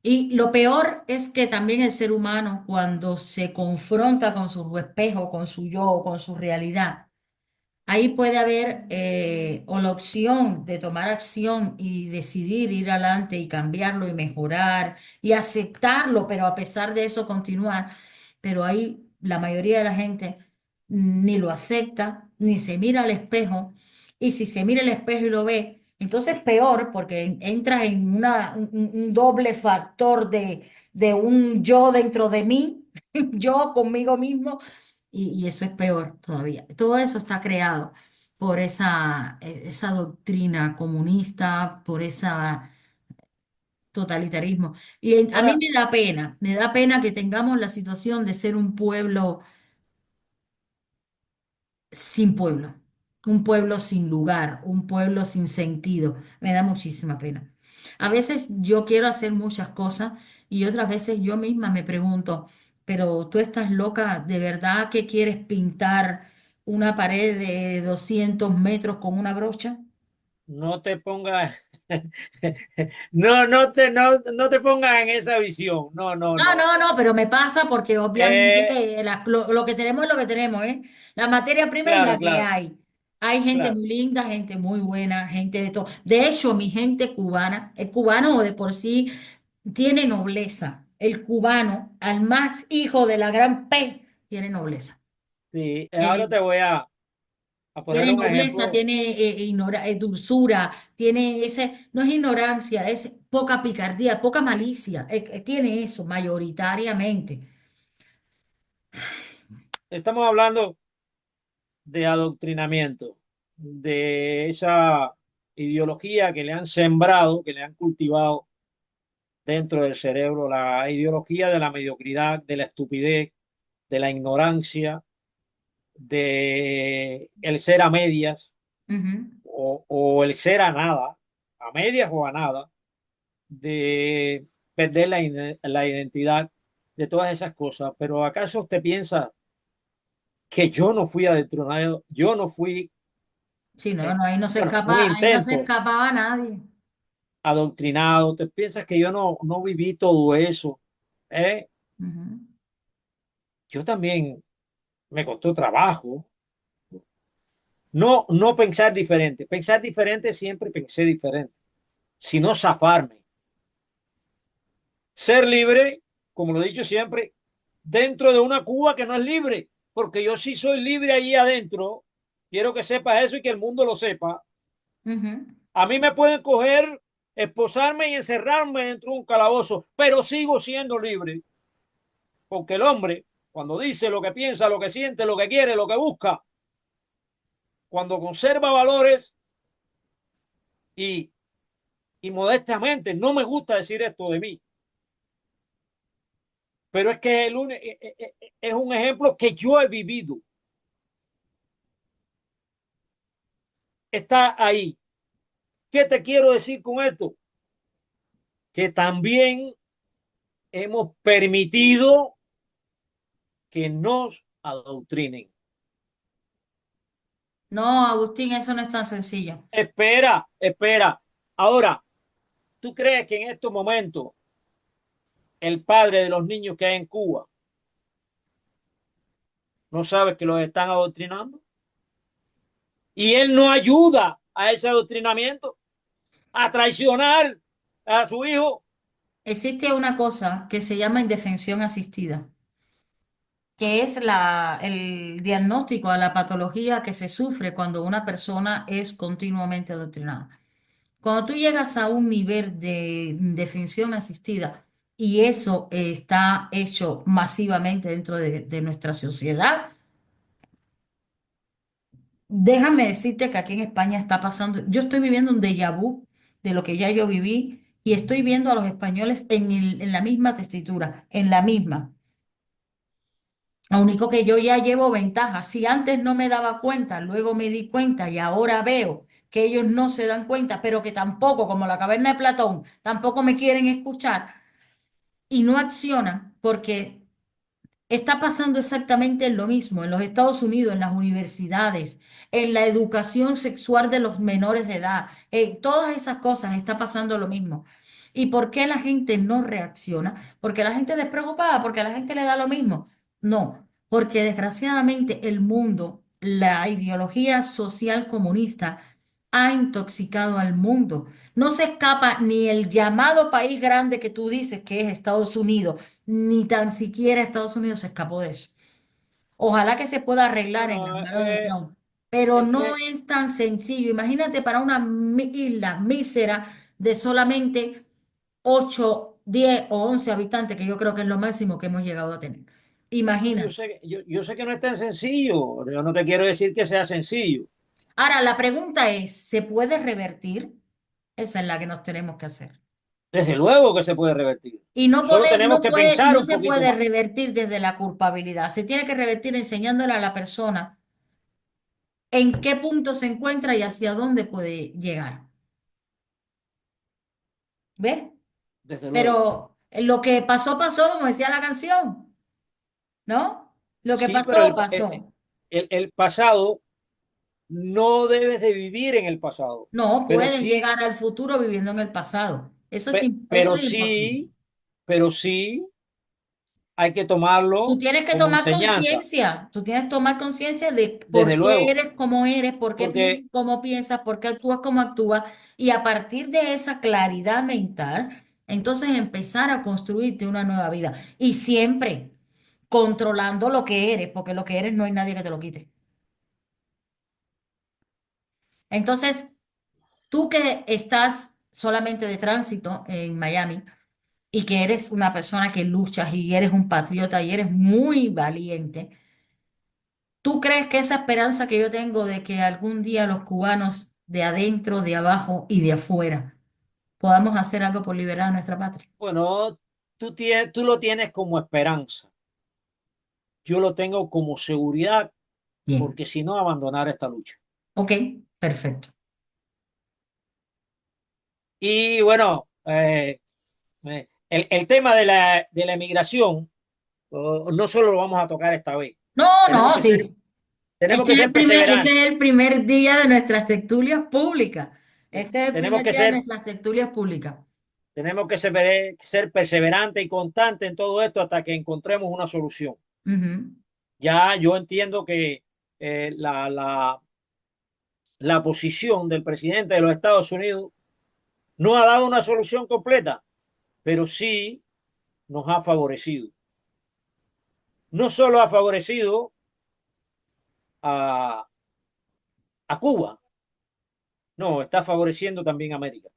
Y lo peor es que también el ser humano, cuando se confronta con su espejo, con su yo, con su realidad, ahí puede haber o la opción de tomar acción y decidir ir adelante y cambiarlo y mejorar y aceptarlo, pero a pesar de eso continuar. Pero ahí la mayoría de la gente ni lo acepta, ni se mira al espejo. Y si se mira al espejo y lo ve, entonces peor porque entras en un doble factor de un yo dentro de mí, yo conmigo mismo y eso es peor todavía. Todo eso está creado por esa doctrina comunista, por ese totalitarismo. Y a mí Ahora, me da pena que tengamos la situación de ser un pueblo sin pueblo, un pueblo sin lugar, un pueblo sin sentido. Me da muchísima pena. A veces yo quiero hacer muchas cosas y otras veces yo misma me pregunto, pero tú estás loca, ¿de verdad que quieres pintar una pared de 200 metros con una brocha? no te pongas, no te pongas en esa visión. No, no, No, no. no, no, pero me pasa porque obviamente Eh, lo que tenemos es lo que tenemos, ¿eh? La materia prima es claro, la que claro, hay. Hay gente claro. muy linda, gente muy buena, gente de todo. De hecho, mi gente cubana, el cubano de por sí tiene nobleza. El cubano, al más hijo de la gran P, tiene nobleza. Sí, ahora Tiene, te voy a poner tiene un nobleza, ejemplo. tiene dulzura, tiene no es ignorancia, es poca picardía, poca malicia. Tiene eso mayoritariamente. Estamos hablando de adoctrinamiento, de esa ideología que le han sembrado, que le han cultivado dentro del cerebro, la ideología de la mediocridad, de la estupidez, de la ignorancia, de el ser a medias Ujú. o el ser a nada, a medias o a nada, de perder la identidad, de todas esas cosas. Pero ¿acaso usted piensa que yo no fui adoctrinado, yo no fui, Sí, no, no, bueno, un ahí no se intento escapaba nadie. adoctrinado? ¿Te piensas que yo no viví todo eso? ¿Eh? Ujú. Yo también me costó trabajo. No pensar diferente. Pensar diferente siempre pensé diferente, sino zafarme. Ser libre, como lo he dicho siempre, dentro de una Cuba que no es libre, porque yo sí soy libre allí adentro. Quiero que sepas eso y que el mundo lo sepa. Ujú. A mí me pueden coger, esposarme y encerrarme dentro de un calabozo, pero sigo siendo libre, porque el hombre, cuando dice lo que piensa, lo que siente, lo que quiere, lo que busca, cuando conserva valores y, y modestamente, no me gusta decir esto de mí, pero es que es un ejemplo que yo he vivido. Está ahí. ¿Qué te quiero decir con esto? Que también hemos permitido que nos adoctrinen. No, Agustín, eso no es tan sencillo. Espera, espera. Ahora, ¿tú crees que en estos momentos el padre de los niños que hay en Cuba no sabe que los están adoctrinando? Y él no ayuda a ese adoctrinamiento, a traicionar a su hijo. Existe una cosa que se llama indefensión asistida, que es el diagnóstico a la patología que se sufre cuando una persona es continuamente adoctrinada. Cuando tú llegas a un nivel de indefensión asistida y eso está hecho masivamente dentro de nuestra sociedad, déjame decirte que aquí en España está pasando, yo estoy viviendo un déjà vu de lo que ya yo viví y estoy viendo a los españoles en la misma tesitura, en la misma. Lo único que yo ya llevo ventaja. Si antes no me daba cuenta, luego me di cuenta y ahora veo que ellos no se dan cuenta, pero que tampoco, como la caverna de Platón, tampoco me quieren escuchar y no accionan porque está pasando exactamente lo mismo en los Estados Unidos, en las universidades, en la educación sexual de los menores de edad, en todas esas cosas está pasando lo mismo. ¿Y por qué la gente no reacciona? Porque la gente es despreocupada, porque a la gente le da lo mismo. No, porque desgraciadamente el mundo, la ideología social comunista ha intoxicado al mundo. No se escapa ni el llamado país grande que tú dices que es Estados Unidos, ni tan siquiera Estados Unidos se escapó de eso. Ojalá que se pueda arreglar en las Bueno, manos de Trump, pero es no que es tan sencillo. Imagínate para una isla mísera de solamente 8, 10 o 11 habitantes, que yo creo que es lo máximo que hemos llegado a tener. no, Imagina. yo sé que no es tan sencillo. Yo no te quiero decir que sea sencillo. Ahora, la pregunta es, ¿se puede revertir? Esa es la que nos tenemos que hacer. Desde luego que se puede revertir. Solo tenemos que Y pensar no un se poquito puede más. revertir desde la culpabilidad. Se tiene que revertir enseñándole a la persona en qué punto se encuentra y hacia dónde puede llegar. ¿Ves? Desde luego. Pero lo que pasó, pasó, como decía la canción, ¿no? Lo que Sí, pero pasó, pasó. el pasado no debes de vivir en el pasado, No pero puedes sí, llegar al futuro viviendo en el pasado. Eso pero es imposible. sí, pero sí hay que Tú tomarlo tienes que como tomar enseñanza, conciencia, tú tienes que tomar conciencia de desde por qué luego, eres, por qué porque piensas como piensas, por qué actúas como actúas, y a partir de esa claridad mental, entonces empezar a construirte una nueva vida. Y siempre controlando lo que eres, porque lo que eres no hay nadie que te lo quite. Entonces, tú que estás solamente de tránsito en Miami y que eres una persona que luchas y eres un patriota y eres muy valiente, ¿tú crees que esa esperanza que yo tengo de que algún día los cubanos de adentro, de abajo y de afuera podamos hacer algo por liberar a nuestra patria. Bueno, tú lo tienes como esperanza. Yo lo tengo como seguridad, Bien, porque si no, abandonar esta lucha. ok, perfecto. Y bueno, el tema de la emigración, no solo lo vamos a tocar esta vez. No, Tenemos no, que ser, sí. tenemos que ser Este perseverantes. es el primer día de nuestras tertulias públicas. ¿Sí? Este es el Tenemos primer que día de ser, nuestras tertulias públicas. tenemos que ser perseverantes y constantes en todo esto hasta que encontremos una solución. Ujú, Ya yo entiendo que la posición del presidente de los Estados Unidos no ha dado una solución completa, pero sí nos ha favorecido. No solo ha favorecido a, a Cuba, no, está favoreciendo también a América.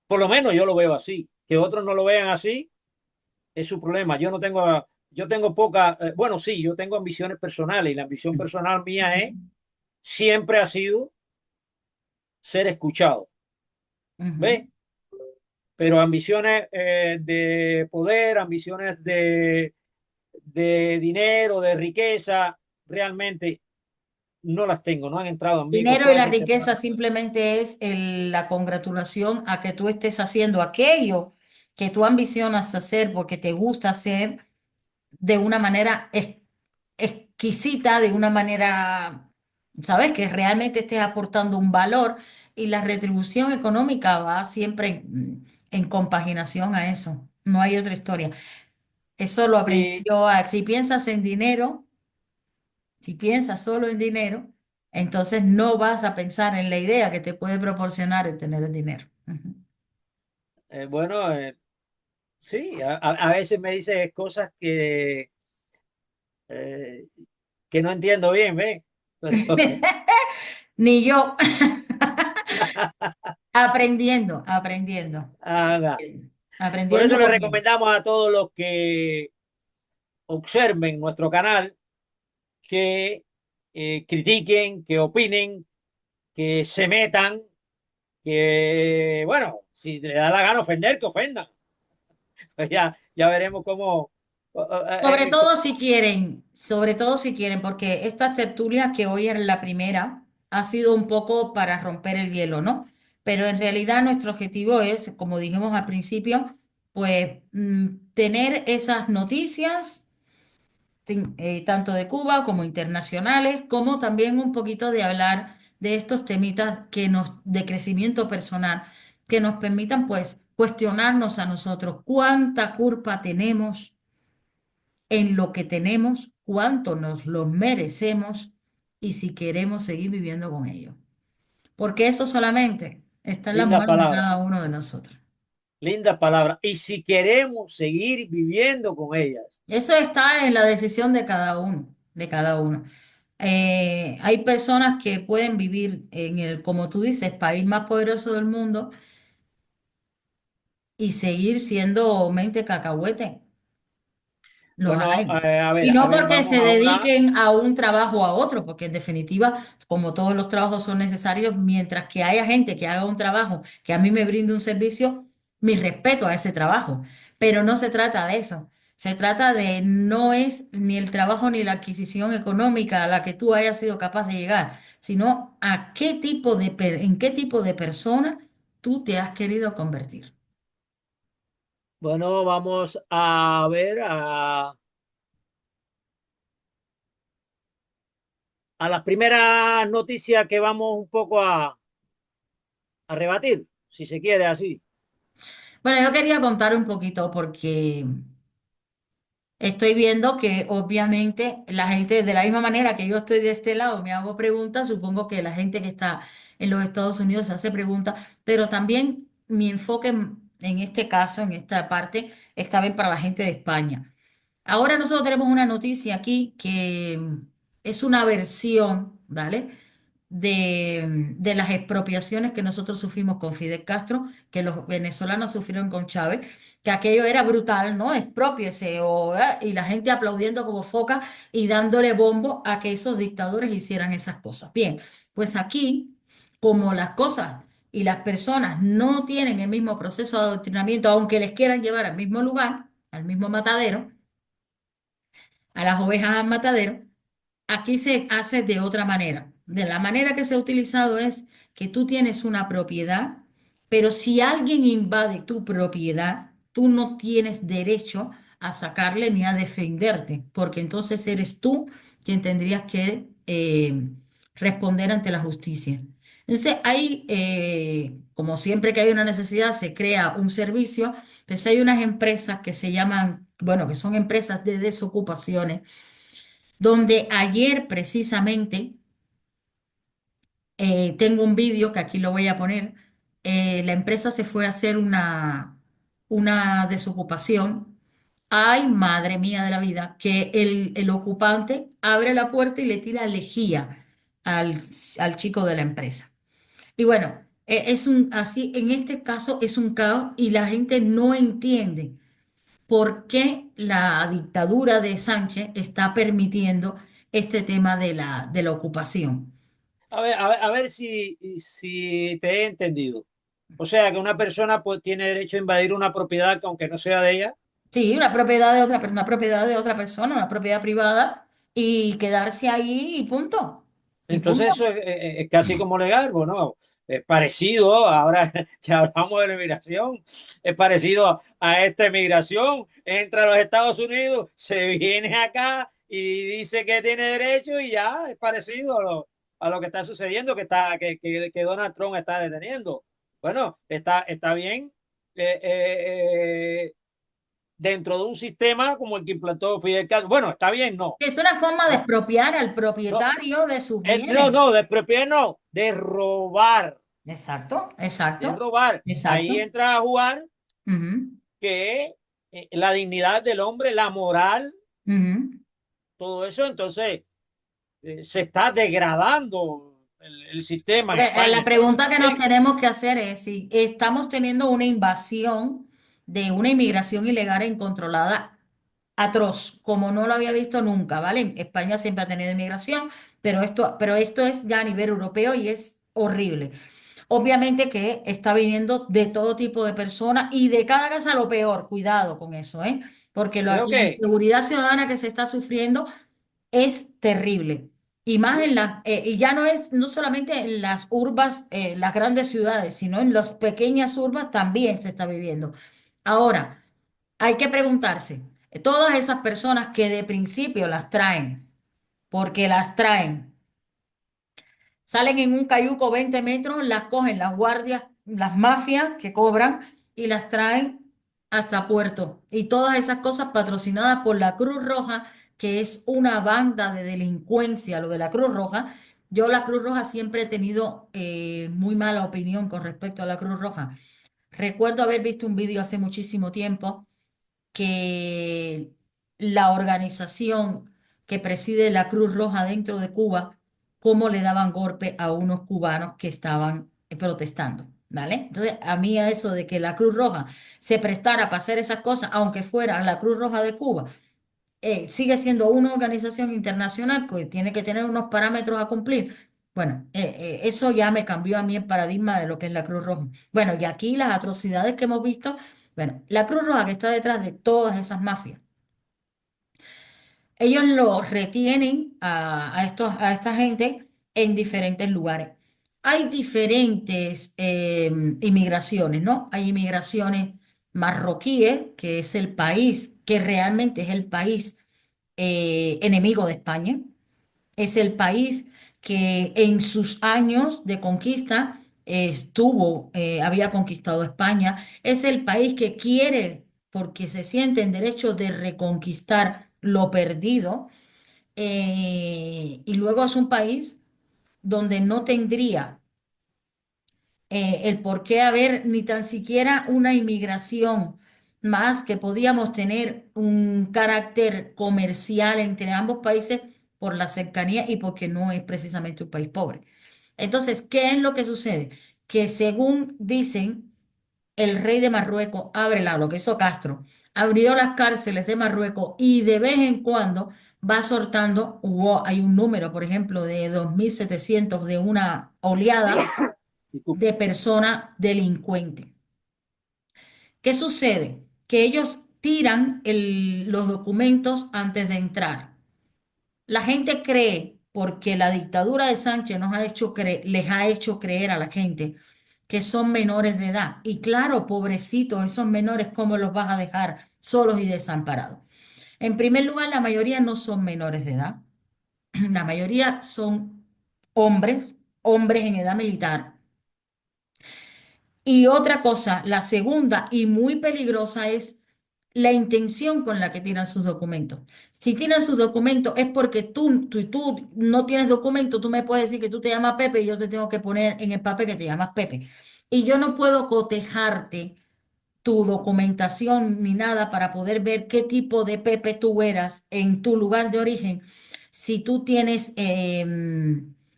Por lo menos yo lo veo así. Que otros no lo vean así es su problema. Yo tengo poca, bueno, sí, yo tengo ambiciones personales y la ambición personal mía es, siempre ha sido ser escuchado. ujú. ¿Ves? Pero ambiciones de poder, ambiciones de dinero, de riqueza, realmente no las tengo, no han entrado en mí con Dinero y toda la sinceridad. riqueza simplemente es la congratulación a que tú estés haciendo aquello que tú ambicionas hacer porque te gusta hacer de una manera exquisita, de una manera, ¿sabes? Que realmente estés aportando un valor y la retribución económica va siempre en compaginación a eso. No hay otra historia. Eso lo aprendí Y, yo. Si piensas en dinero, si piensas solo en dinero, entonces no vas a pensar en la idea que te puede proporcionar el tener el dinero. Ujú. bueno, sí, a veces me dice cosas eh, que no entiendo bien, ¿ves? Pero, Ni yo. Aprendiendo, aprendiendo, haga. Por eso aprendiendo le conmigo. recomendamos a todos los que observen nuestro canal que critiquen, que opinen, que se metan, que, bueno, si le da la gana ofender, que ofendan. Pues ya veremos cómo. Sobre todo si quieren, porque esta tertulia que hoy es la primera ha sido un poco para romper el hielo, ¿no? Pero en realidad nuestro objetivo es, como dijimos al principio, pues tener esas noticias, tanto de Cuba como internacionales, como también un poquito de hablar de estos temitas de crecimiento personal, que nos permitan pues cuestionarnos a nosotros cuánta culpa tenemos en lo que tenemos, cuánto nos lo merecemos y si queremos seguir viviendo con ello. Porque eso solamente está en las Lindas manos de palabras, cada uno de nosotros. lindas palabras. Y si queremos seguir viviendo con ellas, Eso está en la decisión de cada uno, de cada uno. Hay personas que pueden vivir en el, como tú dices, país más poderoso del mundo y seguir siendo mente cacahuete. Los bueno, hay. Y a no ver, porque vamos se ahora. dediquen a un trabajo o a otro, porque en definitiva, como todos los trabajos son necesarios, mientras que haya gente que haga un trabajo que a mí me brinde un servicio, mi respeto a ese trabajo. Pero no se trata de eso. Se trata de no es ni el trabajo ni la adquisición económica a la que tú hayas sido capaz de llegar, sino a qué tipo en qué tipo de persona tú te has querido convertir. Bueno, vamos a ver a las primeras noticias que vamos un poco a rebatir, si se quiere así. Bueno, yo quería contar un poquito porque estoy viendo que obviamente la gente, de la misma manera que yo estoy de este lado, me hago preguntas, supongo que la gente que está en los Estados Unidos se hace preguntas, pero también mi enfoque en este caso, en esta parte, está bien para la gente de España. Ahora nosotros tenemos una noticia aquí que es una versión, ¿vale? De las expropiaciones que nosotros sufrimos con Fidel Castro, que los venezolanos sufrieron con Chávez, que aquello era brutal, ¿no? Exprópiese, y la gente aplaudiendo como foca y dándole bombo a que esos dictadores hicieran esas cosas. Bien, pues aquí como las cosas y las personas no tienen el mismo proceso de adoctrinamiento, aunque les quieran llevar al mismo lugar, al mismo matadero, a las ovejas al matadero, aquí se hace de otra manera. De la manera que se ha utilizado es que tú tienes una propiedad, pero si alguien invade tu propiedad, tú no tienes derecho a sacarle ni a defenderte, porque entonces eres tú quien tendrías que responder ante la justicia. Entonces, hay, como siempre que hay una necesidad, se crea un servicio. Pues hay unas empresas que se llaman, bueno, que son empresas de desocupaciones donde ayer precisamente tengo un vídeo que aquí lo voy a poner. La empresa se fue a hacer una desocupación. Ay, madre mía de la vida, que el ocupante abre la puerta y le tira lejía al chico de la empresa. Y bueno, así, en este caso es un caos y la gente no entiende por qué la dictadura de Sánchez está permitiendo este tema de la ocupación. A ver si te he entendido. O sea, que una persona pues, tiene derecho a invadir una propiedad que aunque no sea de ella. Sí, una propiedad de otra, una propiedad de otra persona, una propiedad privada, y quedarse ahí y punto. Y Entonces punto. eso es casi como legal, ¿no? Es parecido, ahora que hablamos de la inmigración, es parecido a esta inmigración. Entra a los Estados Unidos, se viene acá y dice que tiene derecho y ya es parecido a lo que está sucediendo, que Donald Trump está deteniendo. Bueno, está bien. eh, eh, eh, Dentro de un sistema como el que implantó Fidel Castro. Bueno, está bien, no. Es una forma de No, expropiar al no, propietario de sus bienes. no, de propiedad no, de robar, Exacto, de exacto, robar. Ahí exacto. entra a jugar Ujú, que la dignidad del hombre, la moral, ujú. todo eso, entonces se está degradando el sistema en España. La Entonces, pregunta que nos tenemos que hacer es si estamos teniendo una invasión de una inmigración ilegal e incontrolada atroz, como no lo había visto nunca, ¿vale? España siempre ha tenido inmigración, pero esto es ya a nivel europeo y es horrible. Obviamente que está viniendo de todo tipo de personas y de cada casa lo peor, cuidado con eso, ¿eh? Porque creo la que, inseguridad ciudadana que se está sufriendo es terrible. Y más en y ya no es no solamente en las urbas, las grandes ciudades, sino en las pequeñas urbas también se está viviendo. Ahora, hay que preguntarse, todas esas personas que de principio las traen, porque las traen, salen en un cayuco 20 metros, las cogen las guardias, las mafias que cobran y las traen hasta Puerto. Y todas esas cosas patrocinadas por la Cruz Roja, que es una banda de delincuencia, lo de la Cruz Roja. Yo la Cruz Roja siempre he tenido muy mala opinión con respecto a la Cruz Roja. Recuerdo haber visto un vídeo hace muchísimo tiempo que la organización que preside la Cruz Roja dentro de Cuba, cómo le daban golpe a unos cubanos que estaban protestando, ¿vale? Entonces, a mí a eso de que la Cruz Roja se prestara para hacer esas cosas, aunque fuera la Cruz Roja de Cuba, sigue siendo una organización internacional que tiene que tener unos parámetros a cumplir. Bueno, eso ya me cambió a mí el paradigma de lo que es la Cruz Roja. Bueno, y aquí las atrocidades que hemos visto, bueno, la Cruz Roja que está detrás de todas esas mafias, ellos lo retienen a esta gente en diferentes lugares. Hay diferentes inmigraciones, ¿no? Hay inmigraciones marroquíes, que es el país, que realmente es el país enemigo de España. Es el país que en sus años de conquista había conquistado España. Es el país que quiere, porque se siente en derecho de reconquistar lo perdido. Y luego es un país donde no tendría el por qué haber ni tan siquiera una inmigración más, que podíamos tener un carácter comercial entre ambos países por la cercanía y porque no es precisamente un país pobre. Entonces, ¿qué es lo que sucede? Que según dicen, el rey de Marruecos lo que hizo Castro, abrió las cárceles de Marruecos y de vez en cuando va soltando, hay un número, por ejemplo, de 2.700 de una oleada Disculpe. de personas delincuentes. ¿Qué sucede? Que ellos tiran los documentos antes de entrar. La gente cree, porque la dictadura de Sánchez les ha hecho creer a la gente que son menores de edad. Y claro, pobrecitos, esos menores, ¿cómo los vas a dejar solos y desamparados? En primer lugar, la mayoría no son menores de edad. La mayoría son hombres, hombres en edad militar. Y otra cosa, la segunda y muy peligrosa es la intención con la que tiran sus documentos. Si tiran sus documentos es porque tú no tienes documento, tú me puedes decir que tú te llamas Pepe y yo te tengo que poner en el papel que te llamas Pepe. Y yo no puedo cotejarte tu documentación ni nada para poder ver qué tipo de Pepe tú eras en tu lugar de origen. Si tú tienes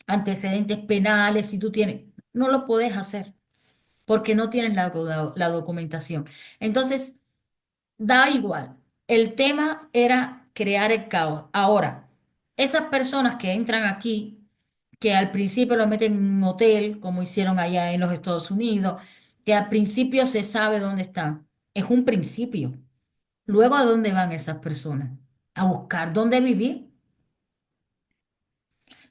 antecedentes penales, si tú tienes, no lo puedes hacer porque no tienen la documentación. Entonces, da igual. El tema era crear el caos. Ahora, esas personas que entran aquí, que al principio lo meten en un hotel, como hicieron allá en los Estados Unidos, que al principio se sabe dónde están. Es un principio. Luego, ¿a dónde van esas personas? A buscar dónde vivir.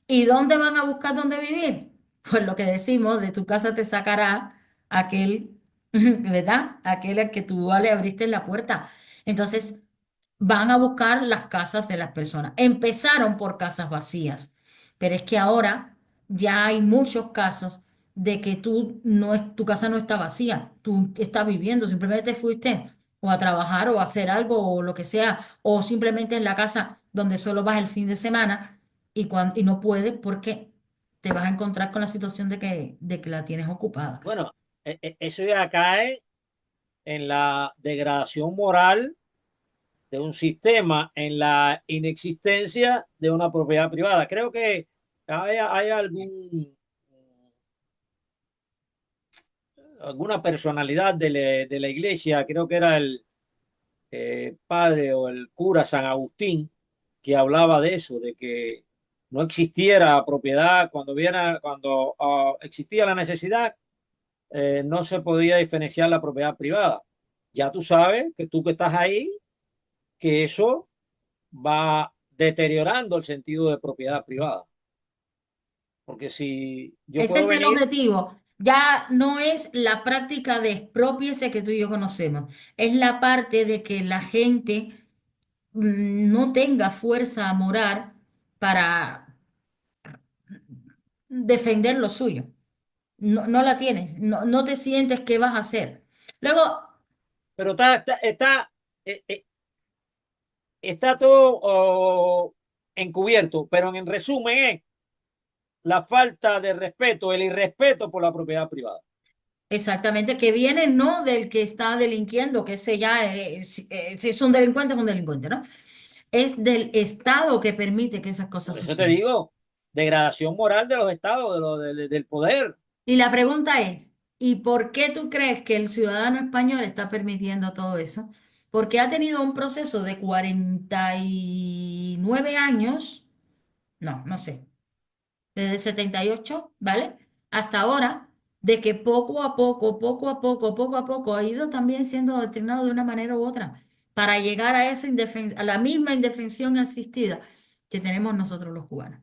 ¿Y dónde van a buscar dónde vivir? Pues lo que decimos, de tu casa te sacará aquel, ¿verdad? Aquel al que tú le abriste la puerta. Entonces, van a buscar las casas de las personas. Empezaron por casas vacías, pero es que ahora ya hay muchos casos de que tu casa no está vacía, tú estás viviendo, simplemente fuiste o a trabajar o a hacer algo o lo que sea, o simplemente en la casa donde solo vas el fin de semana y no puedes porque te vas a encontrar con la situación de que la tienes ocupada. Bueno, eso ya cae en la degradación moral de un sistema, en la inexistencia de una propiedad privada. Creo que hay alguna personalidad de la iglesia, creo que era el padre o el cura San Agustín, que hablaba de eso, de que no existiera propiedad cuando existía la necesidad, no se podía diferenciar la propiedad privada. Ya tú sabes que tú que estás ahí, que eso va deteriorando el sentido de propiedad privada. Porque si yo Ese puedo es el venir, objetivo. Ya no es la práctica de expropiese que tú y yo conocemos. Es la parte de que la gente no tenga fuerza moral para defender lo suyo. No, no la tienes. No, no te sientes qué vas a hacer. Luego, pero eh, eh, está todo encubierto, pero en resumen es la falta de respeto, el irrespeto por la propiedad privada. exactamente, que viene no del que está delinquiendo, que ese ya si es un delincuente, es un delincuente, ¿no? Es del Estado que permite que esas cosas Por eso te sucedan. digo, degradación moral de los estados, del poder. Y la pregunta es, ¿y por qué tú crees que el ciudadano español está permitiendo todo eso? Porque ha tenido un proceso de 49 años, no, no sé, desde el 78, ¿vale? Hasta ahora, de que poco a poco, poco a poco, ha ido también siendo adoctrinado de una manera u otra, para llegar a a la misma indefensión asistida que tenemos nosotros los cubanos,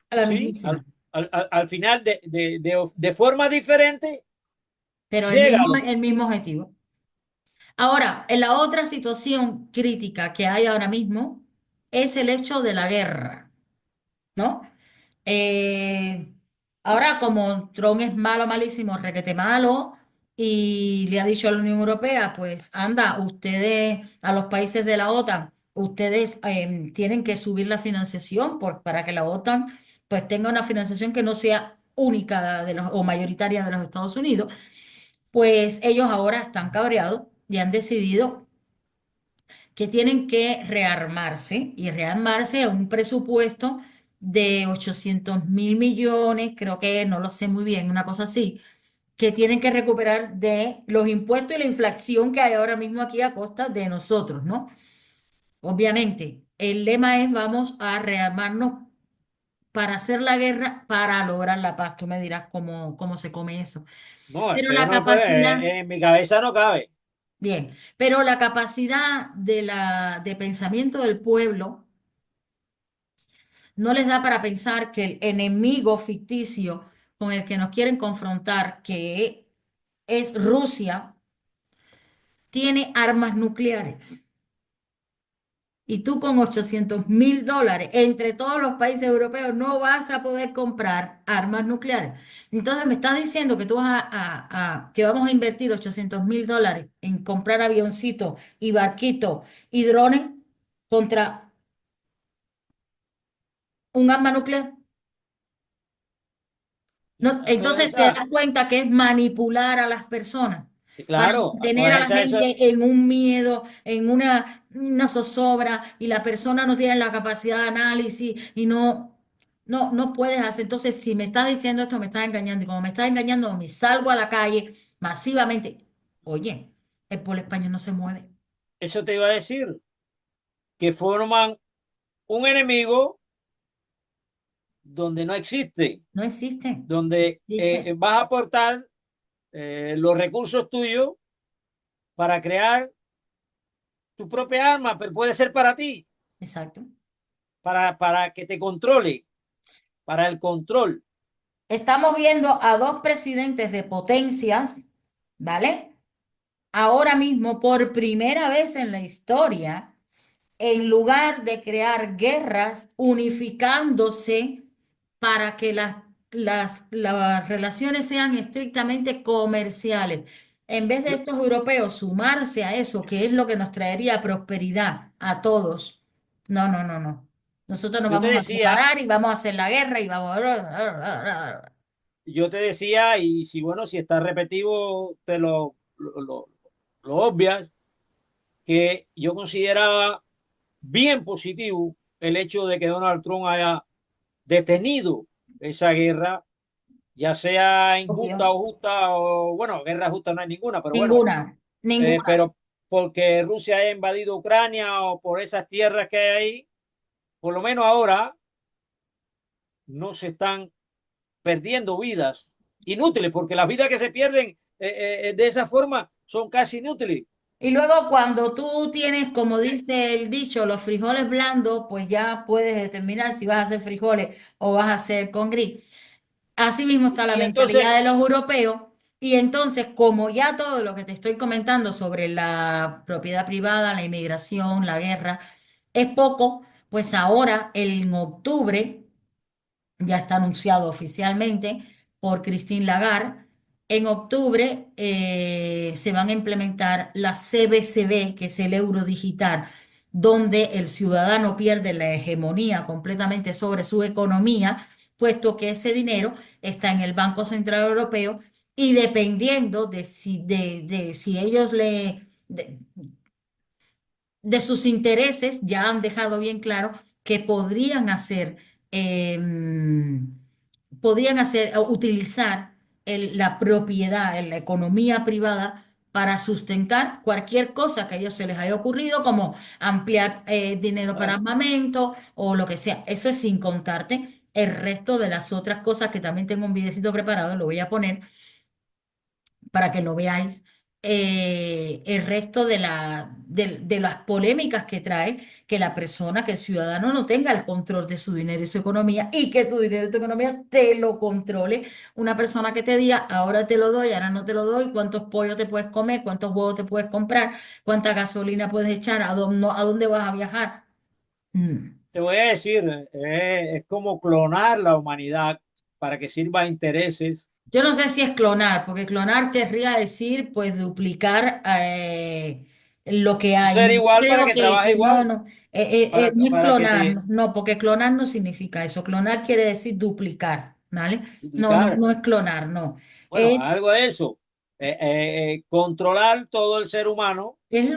a la Sí, mismísima. al final, de forma diferente, Pero llega a los. el mismo objetivo. Ahora, en la otra situación crítica que hay ahora mismo es el hecho de la guerra, ¿no? Eh, ahora, como Trump es malo, malísimo, requete malo, y le ha dicho a la Unión Europea, pues anda, ustedes, a los países de la OTAN, ustedes tienen que subir la financiación para que la OTAN pues tenga una financiación que no sea única o mayoritaria de los Estados Unidos, pues ellos ahora están cabreados y han decidido que tienen que rearmarse y rearmarse a un presupuesto de 800.000 millones, creo que no lo sé muy bien, una cosa así, que tienen que recuperar de los impuestos y la inflación que hay ahora mismo aquí a costa de nosotros, ¿no? Obviamente, el lema es vamos a rearmarnos para hacer la guerra, para lograr la paz. Tú me dirás cómo se come eso. No, Pero eso yo la no puedo, capacidad, en mi cabeza no cabe. bien, pero la capacidad de pensamiento del pueblo no les da para pensar que el enemigo ficticio con el que nos quieren confrontar, que es Rusia, tiene armas nucleares. Y tú con $800.000 entre todos los países europeos no vas a poder comprar armas nucleares. Entonces me estás diciendo que tú vas que vamos a invertir $800.000 en comprar avioncitos y barquitos y drones contra un arma nuclear. No, entonces te Esa, das cuenta que es manipular a las personas para claro, mantener a pues la eso, gente en un miedo, en una zozobra, y la persona no tiene la capacidad de análisis y no puedes hacer. Entonces, si me estás diciendo esto, me estás engañando. Y como me estás engañando, me salgo a la calle masivamente. Oye, el pueblo español no se mueve, eso te iba a decir, que forman un enemigo donde no existe, no existe, donde existe. vas a aportar los recursos tuyos para crear tu propia arma, pero puede ser para ti, Exacto. para que te controle, para el control. Estamos viendo a dos presidentes de potencias, ¿vale? Ahora mismo, por primera vez en la historia, en lugar de crear guerras, unificándose para que las relaciones sean estrictamente comerciales. En vez de Yo, estos europeos sumarse a eso, que es lo que nos traería prosperidad a todos. No, no, no, no. Nosotros nos yo te vamos a decía, separar y vamos a hacer la guerra y vamos yo te decía, y si bueno, si está repetido, lo obvias, que yo consideraba bien positivo el hecho de que Donald Trump haya detenido esa guerra, ya sea injusta obvio. o justa, o bueno, guerra justa no hay ninguna, pero bueno, Ninguna, ninguna. pero porque Rusia ha invadido Ucrania o por esas tierras que hay ahí, por lo menos ahora no se están perdiendo vidas inútiles, porque las vidas que se pierden de esa forma son casi inútiles. Y luego cuando tú tienes, como dice el dicho, los frijoles blandos, pues ya puedes determinar si vas a hacer frijoles o vas a hacer con gris. Así mismo está la Y entonces, mentalidad de los europeos. Y entonces, como ya todo lo que te estoy comentando sobre la propiedad privada, la inmigración, la guerra, es poco, pues ahora en octubre ya está anunciado oficialmente por Christine Lagarde. En octubre se van a implementar la CBCB, que es el euro digital, donde el ciudadano pierde la hegemonía completamente sobre su economía, puesto que ese dinero está en el Banco Central Europeo y dependiendo de si ellos de sus intereses, ya han dejado bien claro que podrían hacer, o utilizar la propiedad, la economía privada para sustentar cualquier cosa que a ellos se les haya ocurrido, como ampliar dinero para bueno, armamento o lo que sea. Eso es sin contarte el resto de las otras cosas que también tengo un videocito preparado, lo voy a poner para que lo veáis, el resto de las polémicas que trae que la persona, que el ciudadano no tenga el control de su dinero y su economía y que tu dinero y tu economía te lo controle una persona que te diga, ahora te lo doy, ahora no te lo doy, cuántos pollos te puedes comer, cuántos huevos te puedes comprar, cuánta gasolina puedes echar, a dónde vas a viajar. Mm. te voy a decir, es como clonar la humanidad para que sirva a intereses. Yo no sé si es clonar, porque clonar querría decir pues duplicar lo que hay. Ser No igual para creo que trabaje que no, igual, no, no es para que clonar, te no, porque clonar no significa eso. Clonar quiere decir duplicar, ¿vale? No, no, duplicar. no es clonar, no. Bueno, algo de eso. Controlar todo el ser humano Es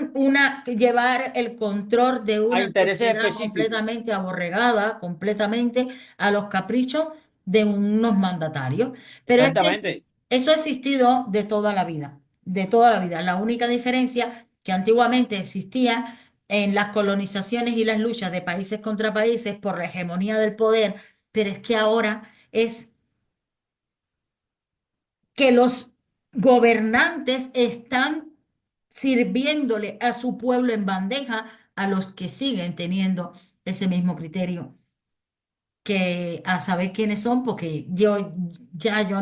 llevar el control de a una intereses sociedad específicos. completamente aborregada, completamente a los caprichos de unos mandatarios. Pero es que Exactamente. eso ha existido de toda la vida, de toda la vida. La única diferencia que antiguamente existía en las colonizaciones y las luchas de países contra países por la hegemonía del poder, pero es que ahora es que los gobernantes están sirviéndole a su pueblo en bandeja a los que siguen teniendo ese mismo criterio que a saber quiénes son, porque yo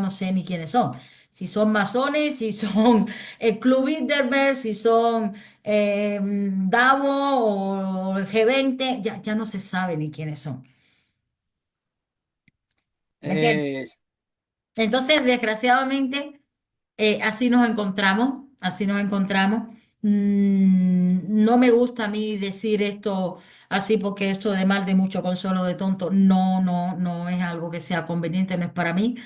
no sé ni quiénes son. Si son masones, si son el Club Bilderberg, si son Davos o el G20, ya no se sabe ni quiénes son. ¿Me entiendes? Eh, Entonces, desgraciadamente, así nos encontramos, así nos encontramos. No me gusta a mí decir esto así porque esto de mal de mucho consuelo de tonto, no es algo que sea conveniente, no es para mí,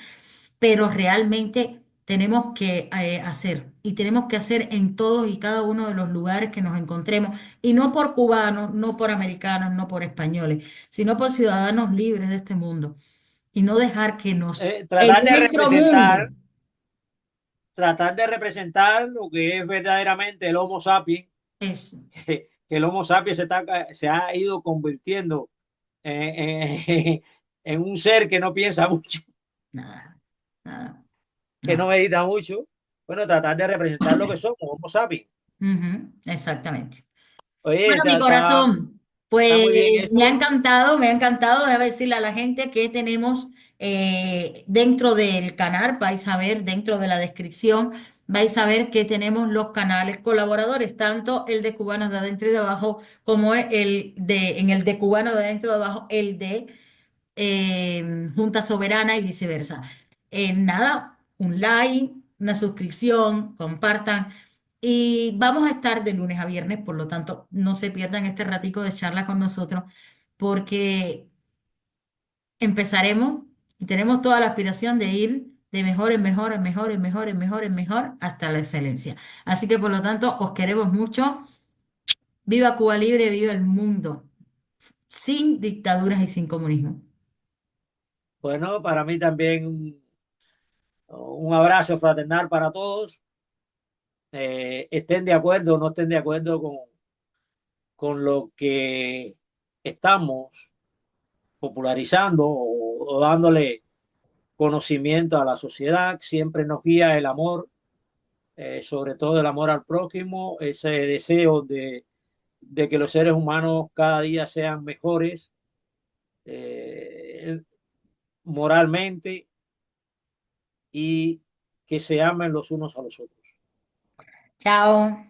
pero realmente tenemos que hacer y tenemos que hacer en todos y cada uno de los lugares que nos encontremos y no por cubanos, no por americanos, no por españoles, sino por ciudadanos libres de este mundo y no dejar que en tratar de nuestro mundo, lo que es verdaderamente el Homo sapiens, es que el Homo sapiens se ha ido convirtiendo en un ser que no piensa mucho, nada, nada, que no no. medita mucho. Bueno, tratar de representar lo que somos, Homo sapiens. Ujú, exactamente. Oye, Bueno, mi corazón, está pues muy bien eso. me ha encantado. Déjame decirle a la gente que tenemos dentro del canal, vais a ver dentro de la descripción, vais a ver que tenemos los canales colaboradores, tanto el de Cubanos de Adentro y de Abajo como en el de Cubanos de Adentro y de Abajo, el de Junta Soberana y viceversa. Nada, un like, una suscripción, compartan. Y vamos a estar de lunes a viernes, por lo tanto, no se pierdan este ratico de charla con nosotros, porque empezaremos y tenemos toda la aspiración de ir de mejor en mejor, en mejor, en mejor, en mejor, en mejor, hasta la excelencia. Así que, por lo tanto, os queremos mucho. Viva Cuba Libre, viva el mundo, sin dictaduras y sin comunismo. Bueno, para mí también un abrazo fraternal para todos. Estén de acuerdo o no estén de acuerdo con lo que estamos popularizando o dándole conocimiento a la sociedad. Siempre nos guía el amor, sobre todo el amor al prójimo, ese deseo de que los seres humanos cada día sean mejores eh, moralmente y que se amen los unos a los otros. Chao.